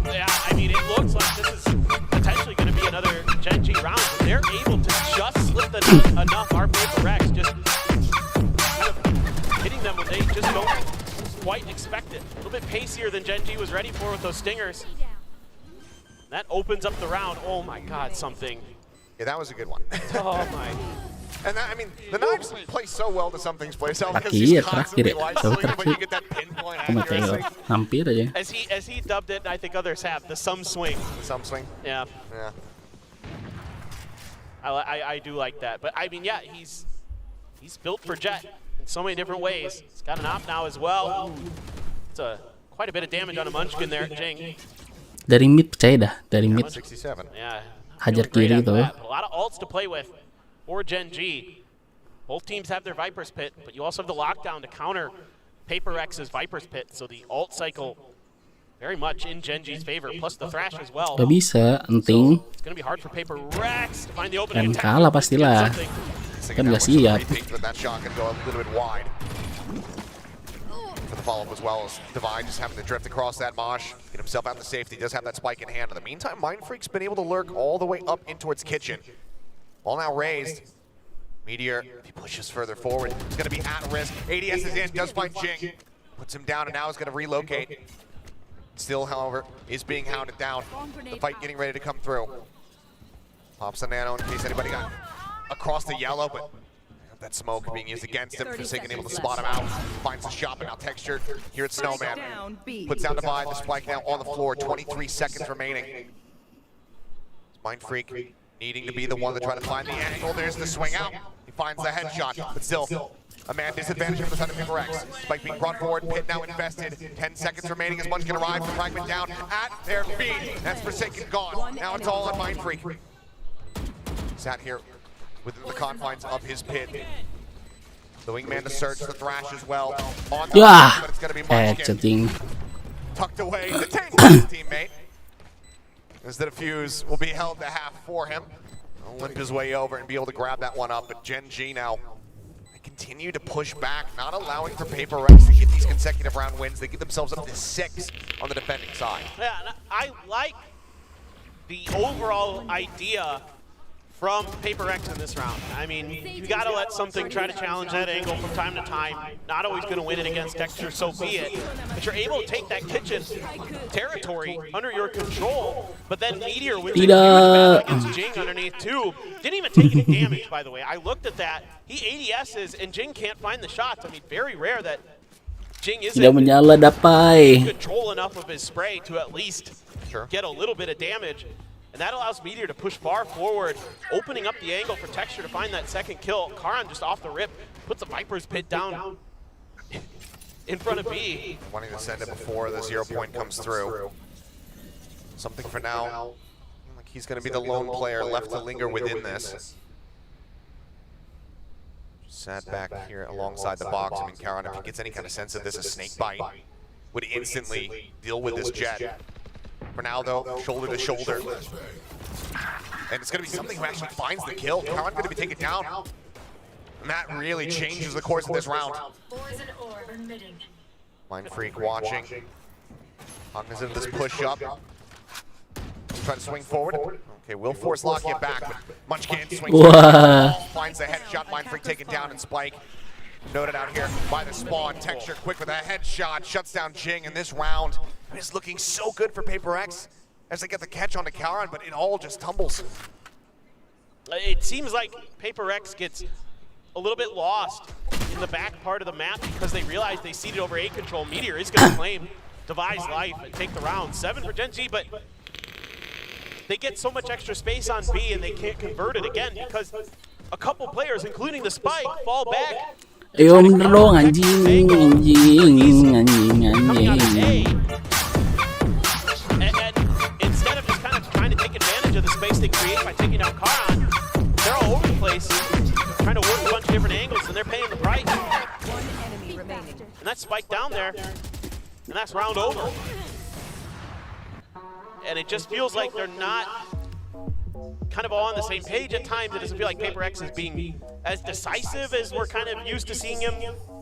Yeah, I mean, it looks like this is potentially going to be another Gen G round. But they're able to just slip enough our PaperX, just kind of hitting them when they just don't quite expect it. A little bit pacier than Gen G was ready for with those stingers. That opens up the round. Oh my God, something. Yeah, that was a good one. Oh my. And that, I mean, the knives play so well to something's play so because Terakhir, he's constantly light terakhir. swinging, but you get that pinpoint Mateo, accuracy. hampir aja. As he dubbed it, I think others have, the sum swing. The sum swing? Yeah. Yeah. I do like that. But I mean, yeah, he's built for Jet in so many different ways. He's got an op now as well. It's quite a bit of damage on a Munchkin there, Jing. Dari mid percaya dah, dari mid. 67. Yeah. Hajar Great kiri after tuh. that. A lot of ults to play with for Gen G. Both teams have their Viper's Pit, but you also have the lockdown to counter PaperX's Viper's Pit. So the ult cycle very much in Gen G's favor, plus the Thrash as well. Gak bisa, enting. It's going to be hard for PaperX to find the opening. Dan kalah pastilah. Kan gak siap. But that shot can go a little bit wide. For the follow-up as well as Divine just having to drift across that mosh, get himself out to safety, does have that spike in hand. In the meantime, Mindfreak's been able to lurk all the way up in towards Kitchen. Ball now raised. Meteor, if he pushes further forward, he's going to be at risk. ADS is in, does find Jing. Puts him down and now is going to relocate. Still, however, is being hounded down. The fight getting ready to come through. Pops the nano in case anybody got across the yellow, but that smoke being used against him. Forsaken able to spot him out. Finds the shot, but now textured here at Snowman. Puts down Divide, the spike now on the floor. 23 seconds remaining. Mindfreak needing to be the one to try to find the angle. There's the swing out. He finds the headshot, but still a man disadvantage from the side of PaperX. Spike being brought forward, pit now invested. 10 seconds remaining as Munchkin arrives. The fragment down at their feet. That's Forsaken gone. Now it's all on Mindfreak. Sat here within the confines of his pit. The wingman to search the Thrash as well. On the but it's going to be Munchkin. Tucked away, detained by his teammate. As the defuse will be held to half for him. He'll limp his way over and be able to grab that one up. But Gen G now, they continue to push back, not allowing for PaperX to get these consecutive round wins. They get themselves up to 6 on the defending side. Yeah, and I like the overall idea from PaperX in this round. I mean, you gotta let something try to challenge that angle from time to time. Not always gonna win it against Texture, so be it. But you're able to take that Kitchen territory under your control, but then Meteor wins a huge battle against Jing underneath too. Didn't even take any damage, by the way. I looked at that. He ADS's and Jing can't find the shots. I mean, very rare that Jing isn't control enough of his spray to at least get a little bit of damage. And that allows Meteor to push far forward, opening up the angle for Texture to find that second kill. KANAN just off the rip, puts the Viper's Pit down. in front of B. Wanting to send it before the 0 point comes through. Something for now. Like he's going to be the lone player left to linger within this. Sat back here alongside the box. I mean, KANAN, if he gets any kind of sense of this, a snake bite would instantly deal with this jet. For now, though, shoulder to shoulder. And it's going to be something who actually finds the kill. KANAN going to be taken down. And that really changes the course of this round. Mind Freak watching. Cognizant of this push up. Try to swing forward. Okay, will force Lockheed back, but Munchkin swings finds the headshot. Mind Freak taken down, and Spike noted out here by the spawn. Texture quick with a headshot, shuts down Jing, and this round is looking so good for PRX as they get the catch onto KANAN, but it all just tumbles. It seems like PRX gets a little bit lost in the back part of the map because they realize they ceded over A control. Meteor is going to claim Devi's life and take the round. 7 for Gen G, but they get so much extra space on B and they can't convert it again because a couple players, including the Spike, fall back. Bener dong anjing. And instead of just kind of trying to take advantage of the space they create by taking out KANAN, they're all over the place, trying to work a bunch of different angles, and they're paying the price. One enemy remaining. And that's Spike down there, and that's round over. And it just feels like they're not kind of all on the same page at times. It doesn't feel like PRX is being as decisive as we're kind of used to seeing him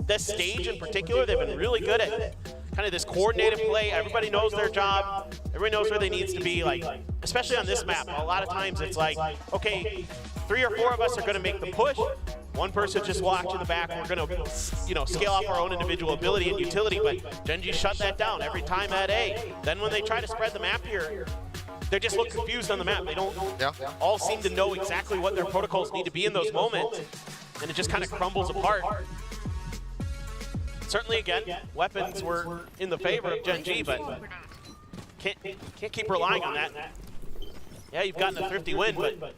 this stage in particular. They've been really good at kind of this coordinated play. Everybody knows their job. Everybody knows where they need to be. Like, especially on this map, a lot of times it's like, okay, 3 or 4 of us are going to make the push. One person just walked in the back. We're going to, scale off our own individual ability and utility. But Gen G shut that down every time at A. Then when they try to spread the map here, they just look confused on the map. They don't all seem to know exactly what their protocols need to be in those moments, and it just kind of crumbles apart. Certainly, again, weapons were in the favor of Gen G, but can't keep relying on that. Yeah, you've gotten a thrifty win, but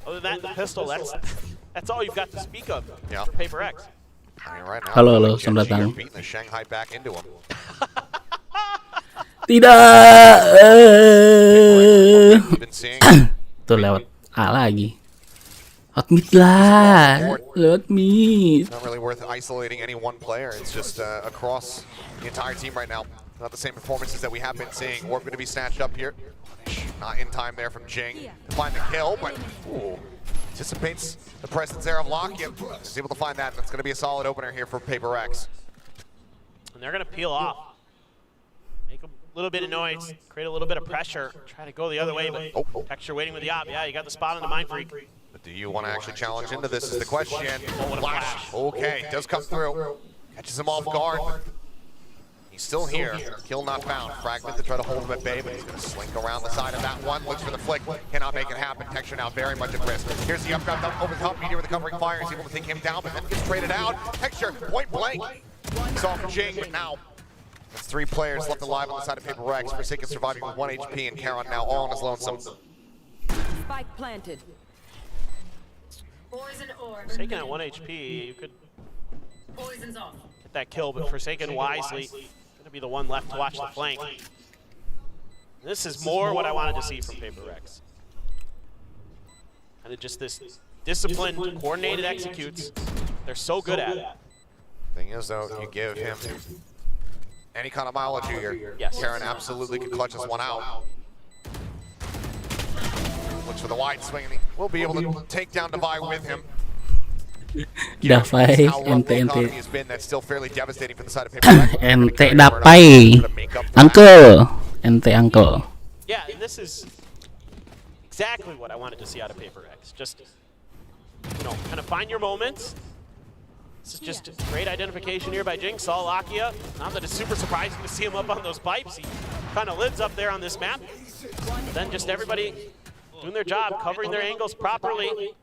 other than that, the pistol, that's all you've got to speak of for PRX. I mean, right now, Halo, selamat datang. beating the Shanghai back into him. Tidak. Been seeing Tuh lewat A lagi. Hot mid lah. Lewat mid. not really worth isolating any one player. It's just across the entire team right now. Not the same performances that we have been seeing. Orb going to be snatched up here. Not in time there from Jing to find the kill, but anticipates the presence there of Lockheed. He's able to find that. That's going to be a solid opener here for PRX. And they're going to peel off. Make a little bit of noise, create a little bit of pressure, try to go the other way, but Texture waiting with the op. Yeah, you got the spot on the Mind Freak. But do you want to actually challenge into this is the question. what a flash. Okay, does come through. Catches him off guard. He's still here. Kill not found. Fragment to try to hold him at bay, but he's going to slink around the side of that one. Looks for the flick. Cannot make it happen. Texture now very much at risk. Here's the updraft up over the top. Meteor with the covering fire. He's able to take him down, but then gets traded out. Texture, point blank. Saw from Jing, but now there's 3 players left alive on the side of PRX. Forsaken surviving with 1 HP, and KANAN now all on his lonesome. Spike planted. Forsaken at 1 HP, you could get that kill, but Forsaken wisely going to be the one left to watch the flank. This is more what I wanted to see from PRX. Kind of just this disciplined, coordinated executes. They're so good at it. Thing is, though, you give him any kind of mileage here. Yes. KANAN absolutely could clutch this one out. Looks for the wide swing, and he will be able to take down Devi with him. Dapai, How rough the ente. economy has been, that's still fairly devastating for the side of PRX. Ente dapai. Uncle. Ente uncle. Yeah, and this is exactly what I wanted to see out of PRX. Just, kind of find your moments. This is just great identification here by Jing. Saw Lakia. Not that it's super surprising to see him up on those pipes. He kind of lives up there on this map. Then just everybody doing their job, covering their angles properly.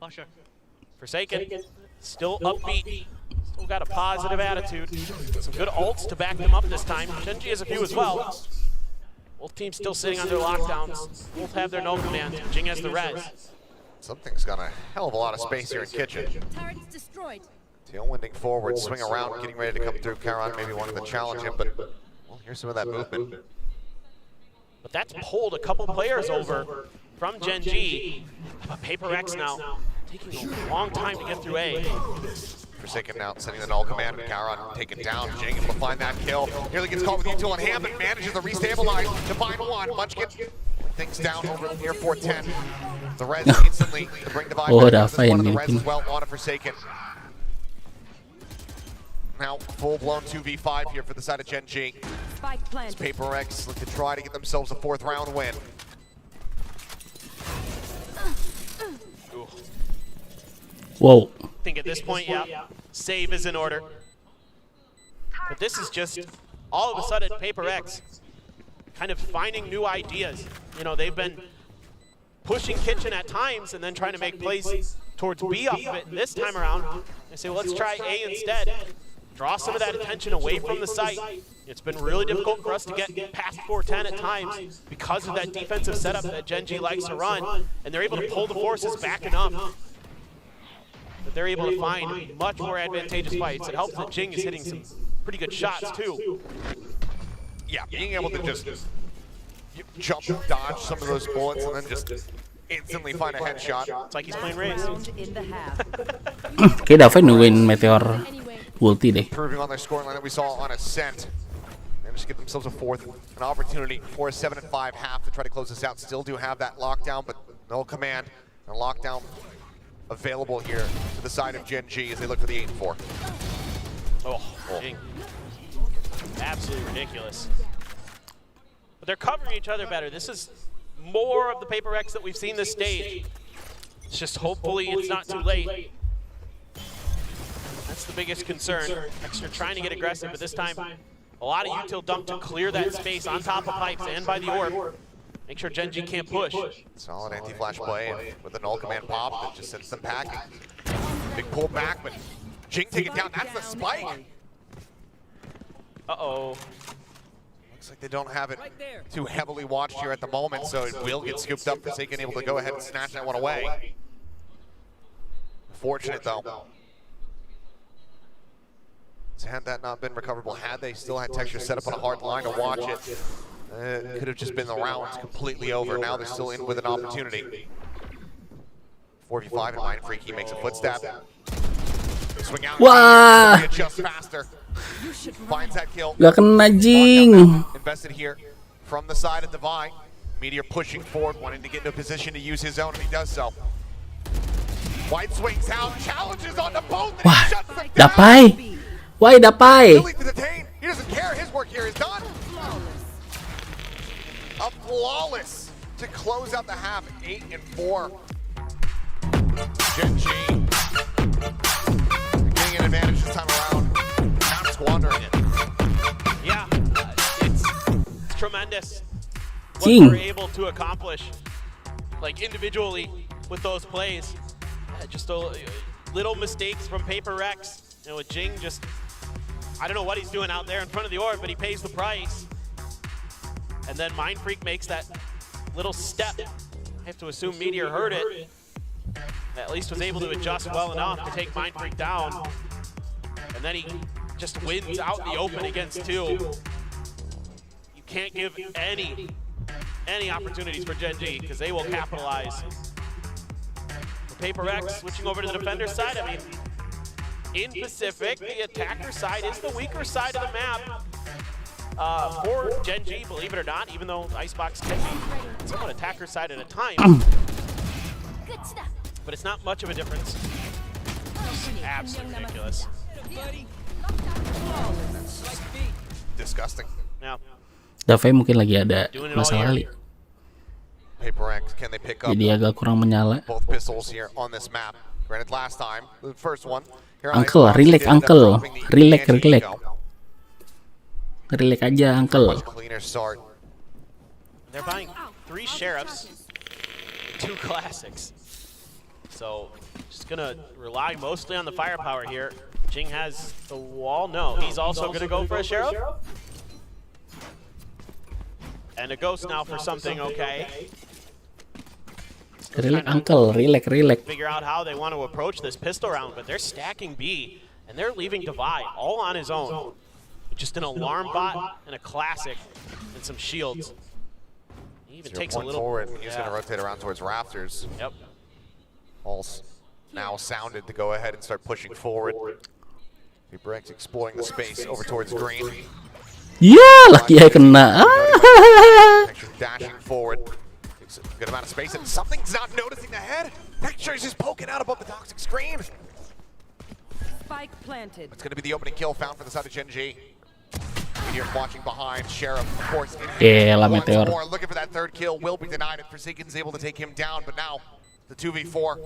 Forsaken, still upbeat. Still got a positive attitude. Some good ults to back them up this time. Gen G has a few as well. Both teams still sitting on their lockdowns. Both have their no command. Jing has the res. Something's got a hell of a lot of space here in Kitchen. Turret's destroyed. Tailwinding forward, swing around, getting ready to come through. KANAN maybe wanted to challenge him, but well, here's some of that movement. But that's pulled a couple players over from Gen G. But PaperX now taking a long time to get through A. Forsaken now, sending the null command. KANAN taken down. Jing able to find that kill. Nearly gets caught with util on hand, but manages to restabilize. To find one. Munchkin things down over near 410. The res instantly to bring Divide back. One of the res as well on a Forsaken. Now full-blown 2v5 here for the side of Gen G. Spike planted. PaperX look to try to get themselves a 4th round win. Wow. I think at this point, yeah, save is in order. But this is just all of a sudden PaperX kind of finding new ideas. You know, they've been pushing Kitchen at times and then trying to make plays towards B off of it. And this time around, they say, well, let's try A instead. Draw some of that attention away from the site. It's been really difficult for us to get past 410 at times because of that defensive setup that Gen G likes to run, and they're able to pull the forces back enough that they're able to find much more advantageous fights. It helps that Jing is hitting some pretty good shots too. Yeah, being able to just jump, dodge some of those bullets, and then just instantly find a headshot. It's like he's playing Raze. In the half. Kayak David nungguin Meteor ulti deh. Improving on their scoring line that we saw on Ascent. Managed to get themselves a 4th, an opportunity for a 7-5 half to try to close this out. Still do have that lockdown, but no command and lockdown available here to the side of Gen G as they look for the 8-4. Oh, Jing. Absolutely ridiculous. But they're covering each other better. This is more of the PaperX that we've seen this stage. It's just hopefully it's not too late. That's the biggest concern. Extra trying to get aggressive, but this time a lot of util dump to clear that space on top of pipes and by the orb. Make sure Gen G can't push. Solid anti-flash play, and with the null command pop, that just sends them packing. Big pull back, but Jing taken down. That's the spike. Uh-oh. Looks like they don't have it too heavily watched here at the moment, so it will get scooped up. Forsaken able to go ahead and snatch that one away. Fortunate though. Had that not been recoverable, had they still had Texture set up on a hard line to watch it, it could have just been the round completely over. Now they're still in with an opportunity. 4v5 and Mind Freak, he makes a footstep. Swing out. Wah! Just faster. Finds that kill. Gak kena Jing. Invested here from the side of Divine. Meteor pushing forward, wanting to get into a position to use his own, and he does so. White swings out, challenges on the boat, and he shuts them down. Dapai. Why Dapai? To detain. He doesn't care. His work here is done. A flawless to close out the half. 8-4. Gen G getting an advantage this time around. Not squandering it. Yeah, it's tremendous what Jing. they're able to accomplish, like individually with those plays. Just little mistakes from PaperX. You know, with Jing just, I don't know what he's doing out there in front of the orb, but he pays the price. And then Mind Freak makes that little step. I have to assume Meteor heard it. At least was able to adjust well enough to take Mind Freak down. And then he just wins out in the open against 2. You can't give any opportunities for Gen G because they will capitalize. The PaperX switching over to the defender side. I mean, in Pacific, the attacker side is the weaker side of the map for Gen G, believe it or not, even though Icebox can be somewhat attacker side at a time. But it's not much of a difference. Absolutely ridiculous. Disgusting. Yeah. Dapai mungkin lagi ada masalah kali. PaperX, can they pick up Jadi agak kurang menyala. both pistols here on this map? Granted, last time, the first one. Uncle, relax, uncle. Relax. Relax aja, uncle. They're buying 3 sheriffs, 2 classics. So just gonna rely mostly on the firepower here. Jing has the wall. No, he's also gonna go for a sheriff. And a ghost now for something, okay. Relax, uncle. Relax. Figure out how they want to approach this pistol round, but they're stacking B. And they're leaving Divide all on his own. Just an alarm bot and a classic and some shields. He even takes a little forward. He's going to rotate around towards rafters. Yep. Pulse now sounded to go ahead and start pushing forward. PRX exploring the space over towards green. Laki ya kena. Dashing forward. Takes a good amount of space and something's not noticing the head. Texture is just poking out above the toxic screen. Spike planted. It's going to be the opening kill found for the side of Gen.G. Meteor watching behind. Sheriff, of course, once more looking for that third kill. Will be denied if Forsaken's able to take him down, but now the 2v4.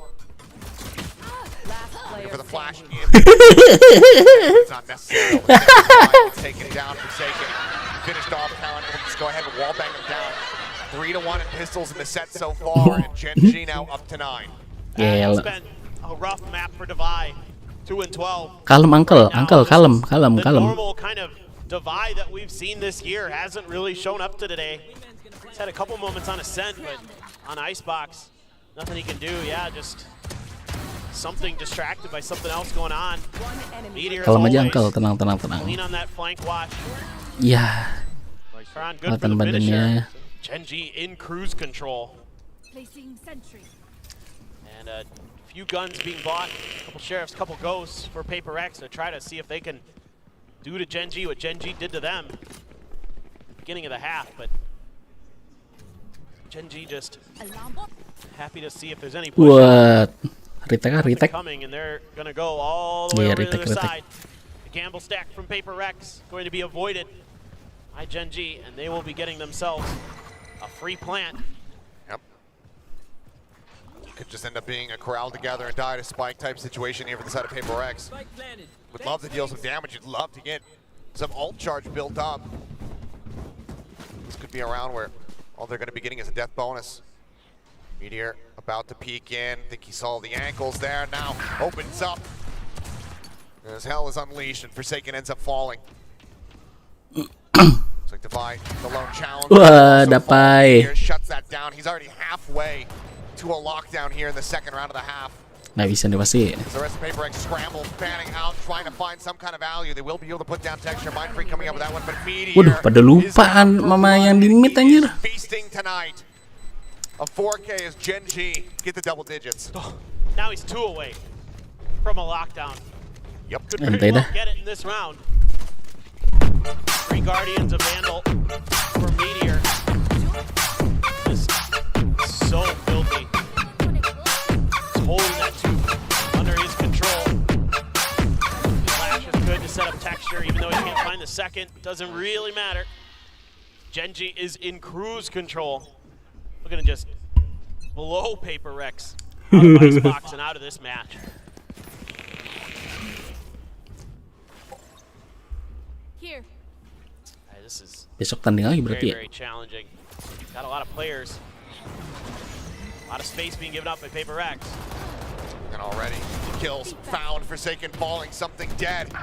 Looking for the flash. It's not necessary. Taken down, Forsaken. Finished off Karen. We'll just go ahead and wallbang him down. 3-1 in pistols in the set so far, and Gen.G now up to 9. It's been a rough map for Divide. 2-12. Kalem, uncle, kalem. The normal kind of Divide that we've seen this year hasn't really shown up to today. He's had a couple moments on Ascent, but on Icebox, nothing he can do. Yeah, just something distracted by something else going on. Meteor Kalem aja, uncle, tenang. Lean on that flank watch. Ya, Good for the finisher. Gen.G in cruise control. Placing sentry. And a few guns being bought, a couple sheriffs, a couple ghosts for PRX to try to see if they can do to Gen.G what Gen.G did to them beginning of the half, but Gen.G just happy to see if there's any push retake coming, and they're gonna go all the way over to the other side. The gamble stack from PRX going to be avoided by Gen.G, and they will be getting themselves a free plant. Yep. Could just end up being a corral together and die to spike type situation here for the side of PRX. Would love to deal some damage. You'd love to get some ult charge built up. This could be a round where all they're going to be getting is a death bonus. Meteor about to peek in. Think he saw the ankles there. Now opens up. As hell is unleashed and Forsaken ends up falling. Looks like Divide, the lone challenge. Dapai. Shuts that down. He's already halfway to a lockdown here in the second round of the half. Nggak bisa nih pasti. The rest of PRX scramble, fanning out, trying to find some kind of value. They will be able to put down Texture. Mind Freak coming up with that one, but Meteor. Waduh, pada lupaan mama yang di mid anjir. Feasting tonight. A 4K is Gen.G. Get the double digits. Now he's 2 away from a lockdown. Yep. Could pretty well get it in this round. 3 Guardians of Vandal for Meteor. This is so filthy. He's holding that 2 under his control. Flash is good to set up Texture, even though he can't find the second. Doesn't really matter. Gen.G is in cruise control. Looking to just blow PRX out of Icebox and out of this match. Here. This is Besok tanding lagi berarti ya. very challenging. Got a lot of players. A lot of space being given up by PRX. And already kills found, Forsaken falling, something dead.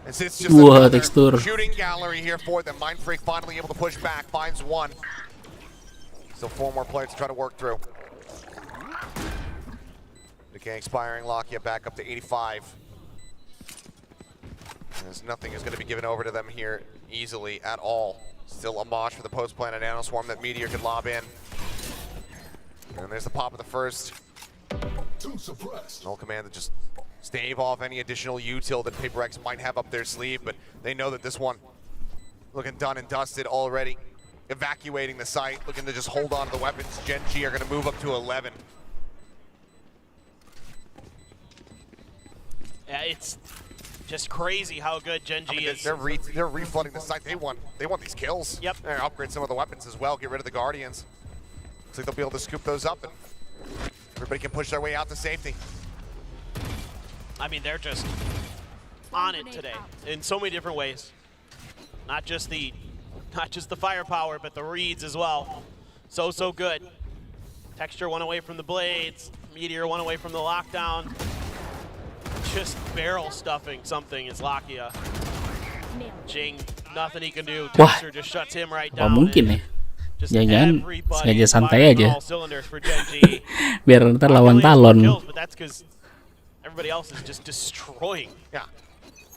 It's just another shooting gallery here for them. Mind Freak finally able to push back, finds one. Still 4 more players to try to work through. Decay expiring, Lakia back up to 85. As nothing is going to be given over to them here easily at all. Still a mosh for the post-planet Nano Swarm that Meteor could lob in. And there's the pop of the first. Null command to just stave off any additional util that PRX might have up their sleeve, but they know that this one looking done and dusted already. Evacuating the site, looking to just hold on to the weapons. Gen.G are going to move up to 11. Yeah, it's just crazy how good Gen.G is. They're reflooding the site. They want these kills. Yep. They're gonna upgrade some of the weapons as well. Get rid of the Guardians. Looks like they'll be able to scoop those up, and everybody can push their way out to safety. I mean, they're just on it today in so many different ways. Not just the firepower, but the reads as well. So good. Texture 1 away from the blades. Meteor 1 away from the lockdown. Just barrel stuffing something is Lakia. Jing, nothing he can do. Texture just shuts him right down. Mungkin ya. Jangan sengaja santai aja. Gen.G. Biar ntar lawan talon. But that's because everybody else is just destroying. Yeah.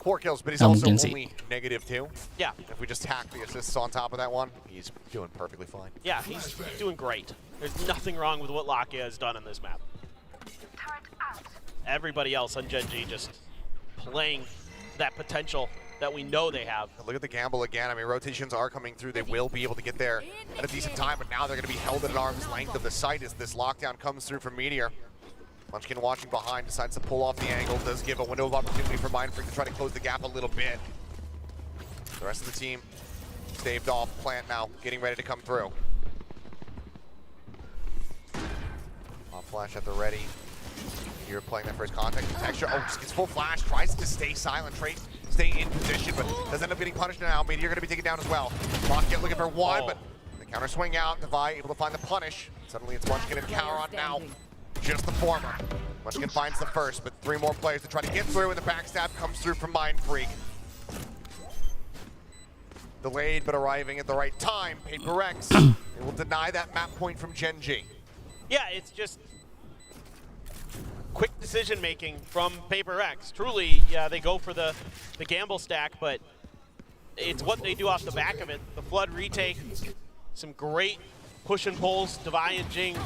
4 kills, but he's Ah, also mungkin sih. only -2. Yeah, If we just tack the assists on top of that one, he's doing perfectly fine. yeah, he's doing great. There's nothing wrong with what Lakia has done on this map. Everybody else on Gen G just playing that potential that we know they have. Look at the gamble again. I mean, rotations are coming through. They will be able to get there at a decent time, but now they're going to be held at an arm's length of the site as this lockdown comes through from Meteor. Munchkin watching behind, decides to pull off the angle, does give a window of opportunity for Mindfreak to try to close the gap a little bit. The rest of the team staved off. Plant now, getting ready to come through. Hot flash at the ready. You're playing that first contact. Texture, oh, just gets full flash, tries to stay silent, stay in position, but does end up getting punished now. Meteor going to be taken down as well. Rocket looking for one, but the counter swing out. Devi able to find the punish. Suddenly it's Munchkin and Keychron now. Just the former. Munchkin finds the first, but 3 more players to try to get through, and the backstab comes through from Mindfreak. Delayed, but arriving at the right time. PRX will deny that map point from Gen G. Yeah, it's just quick decision making from PRX. Truly, yeah, they go for the gamble stack, but it's what they do off the back of it. The flood retake, some great push and pulls. Devi and Jing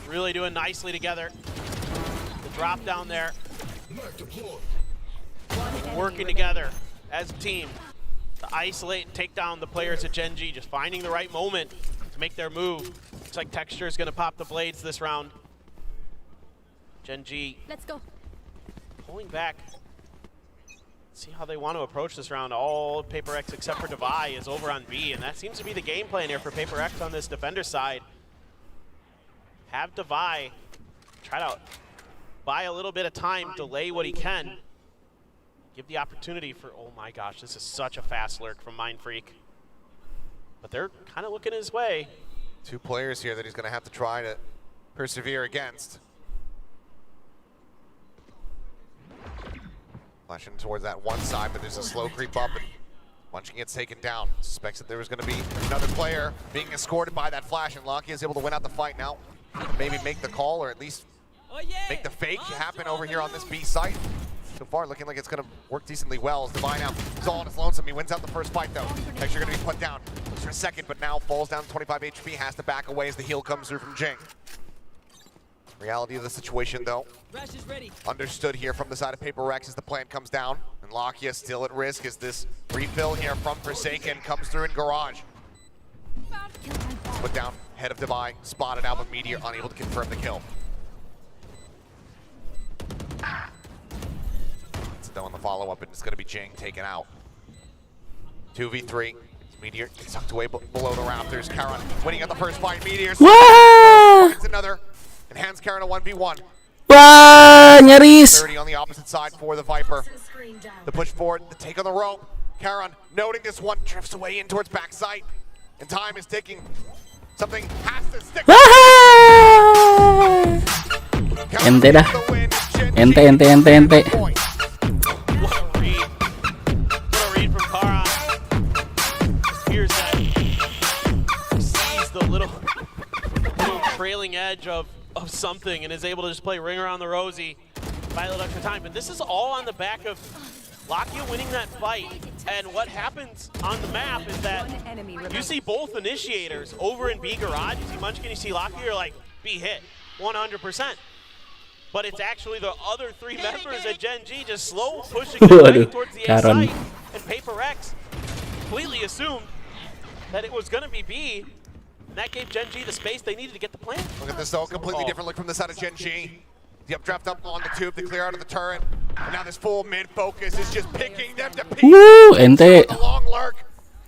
really doing nicely together. The drop down there, working together as a team to isolate and take down the players at Gen G, just finding the right moment to make their move. Looks like Texture is going to pop the blades this round. Gen G, Let's go. pulling back. See how they want to approach this round. All PRX except for Devi is over on B, and that seems to be the game plan here for PRX on this defender side. Have Devi try to buy a little bit of time, delay what he can. Give the opportunity for, oh my gosh, this is such a fast lurk from Mindfreak. But they're kind of looking his way. 2 players here that he's going to have to try to persevere against. Flashing towards that one side, but there's a slow creep up, and Munchkin gets taken down. Suspects that there was going to be another player being escorted by that flash, and Lakia is able to win out the fight now. Maybe make the call, or at least make the fake happen over here on this B site. So far, looking like it's going to work decently well as Devi now is all on his lonesome. He wins out the first fight, though. Texture going to be put down. Looks for a second, but now falls down to 25 HP, has to back away as the heal comes through from Jing. Reality of the situation, though, understood here from the side of PRX as the plant comes down. And Lakia still at risk as this refill here from Forsaken comes through in Garage. Put down, head of Devi, spotted out, but Meteor unable to confirm the kill. It's though on the follow-up, and it's going to be Jing taken out. 2v3. Meteor tucked away below the Raptors. Keychron winning at the first fight. Meteor finds another. And hands Keychron a 1v1. Wah, nyaris. 30 on the opposite side for the Viper. The push forward, the take on the rope. Keychron noting this one, drifts away in towards backside. And time is ticking. Something has to stick. Ente dah. Ente. What a read. What a read from Kara. Here's that. Sees the little trailing edge of something and is able to just play ring around the rosy, buy a little extra time. But this is all on the back of Lakia winning that fight. And what happens on the map is that you see both initiators over in B Garage. You see Munchkin, you see Lakia, you're like, B hit, 100%. But it's actually the other 3 members at Gen G just slow pushing their way towards the A site. And PRX completely assumed that it was going to be B. And that gave Gen G the space they needed to get the plant. Look at this though, completely different look from the side of Gen G. The updraft up on the tube to clear out of the turret. And now this full mid focus is just picking them to pieces. Woo, ente. The long lurk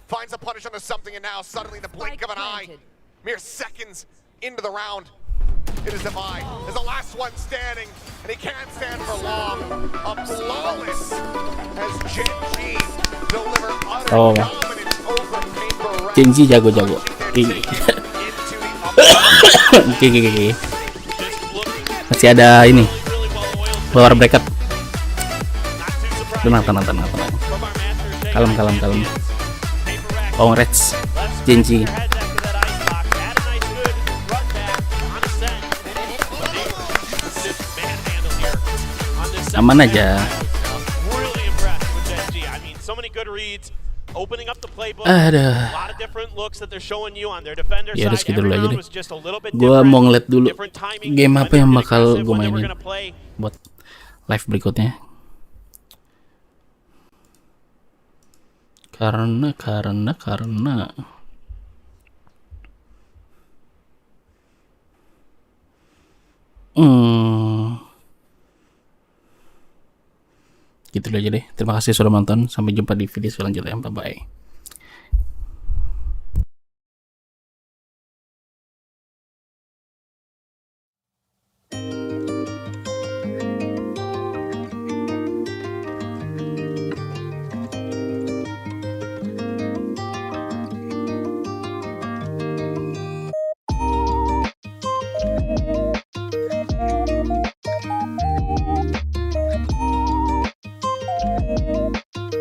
finds a punish onto something, and now suddenly the blink of an eye. Mere seconds into the round. It is Devi as the last one standing, and he can't stand for long. A flawless as Gen G deliver utter dominance over PRX. Gen G jago. Oke. Masih ada ini. Power bracket. Tenang. Kalem. Congrats, Gen G. Aman aja. opening up the playbook. Ada. A lot of different looks that they're showing you on their defender Ya udah side. segitu Every dulu aja round deh. was just a little bit Gua different, mau ngeliat dulu different timing, game when apa they yang were bakal aggressive, gue when they were mainin gonna play. buat live berikutnya. Karena gitu aja deh. Terima kasih sudah nonton. Sampai jumpa di video selanjutnya. Bye bye.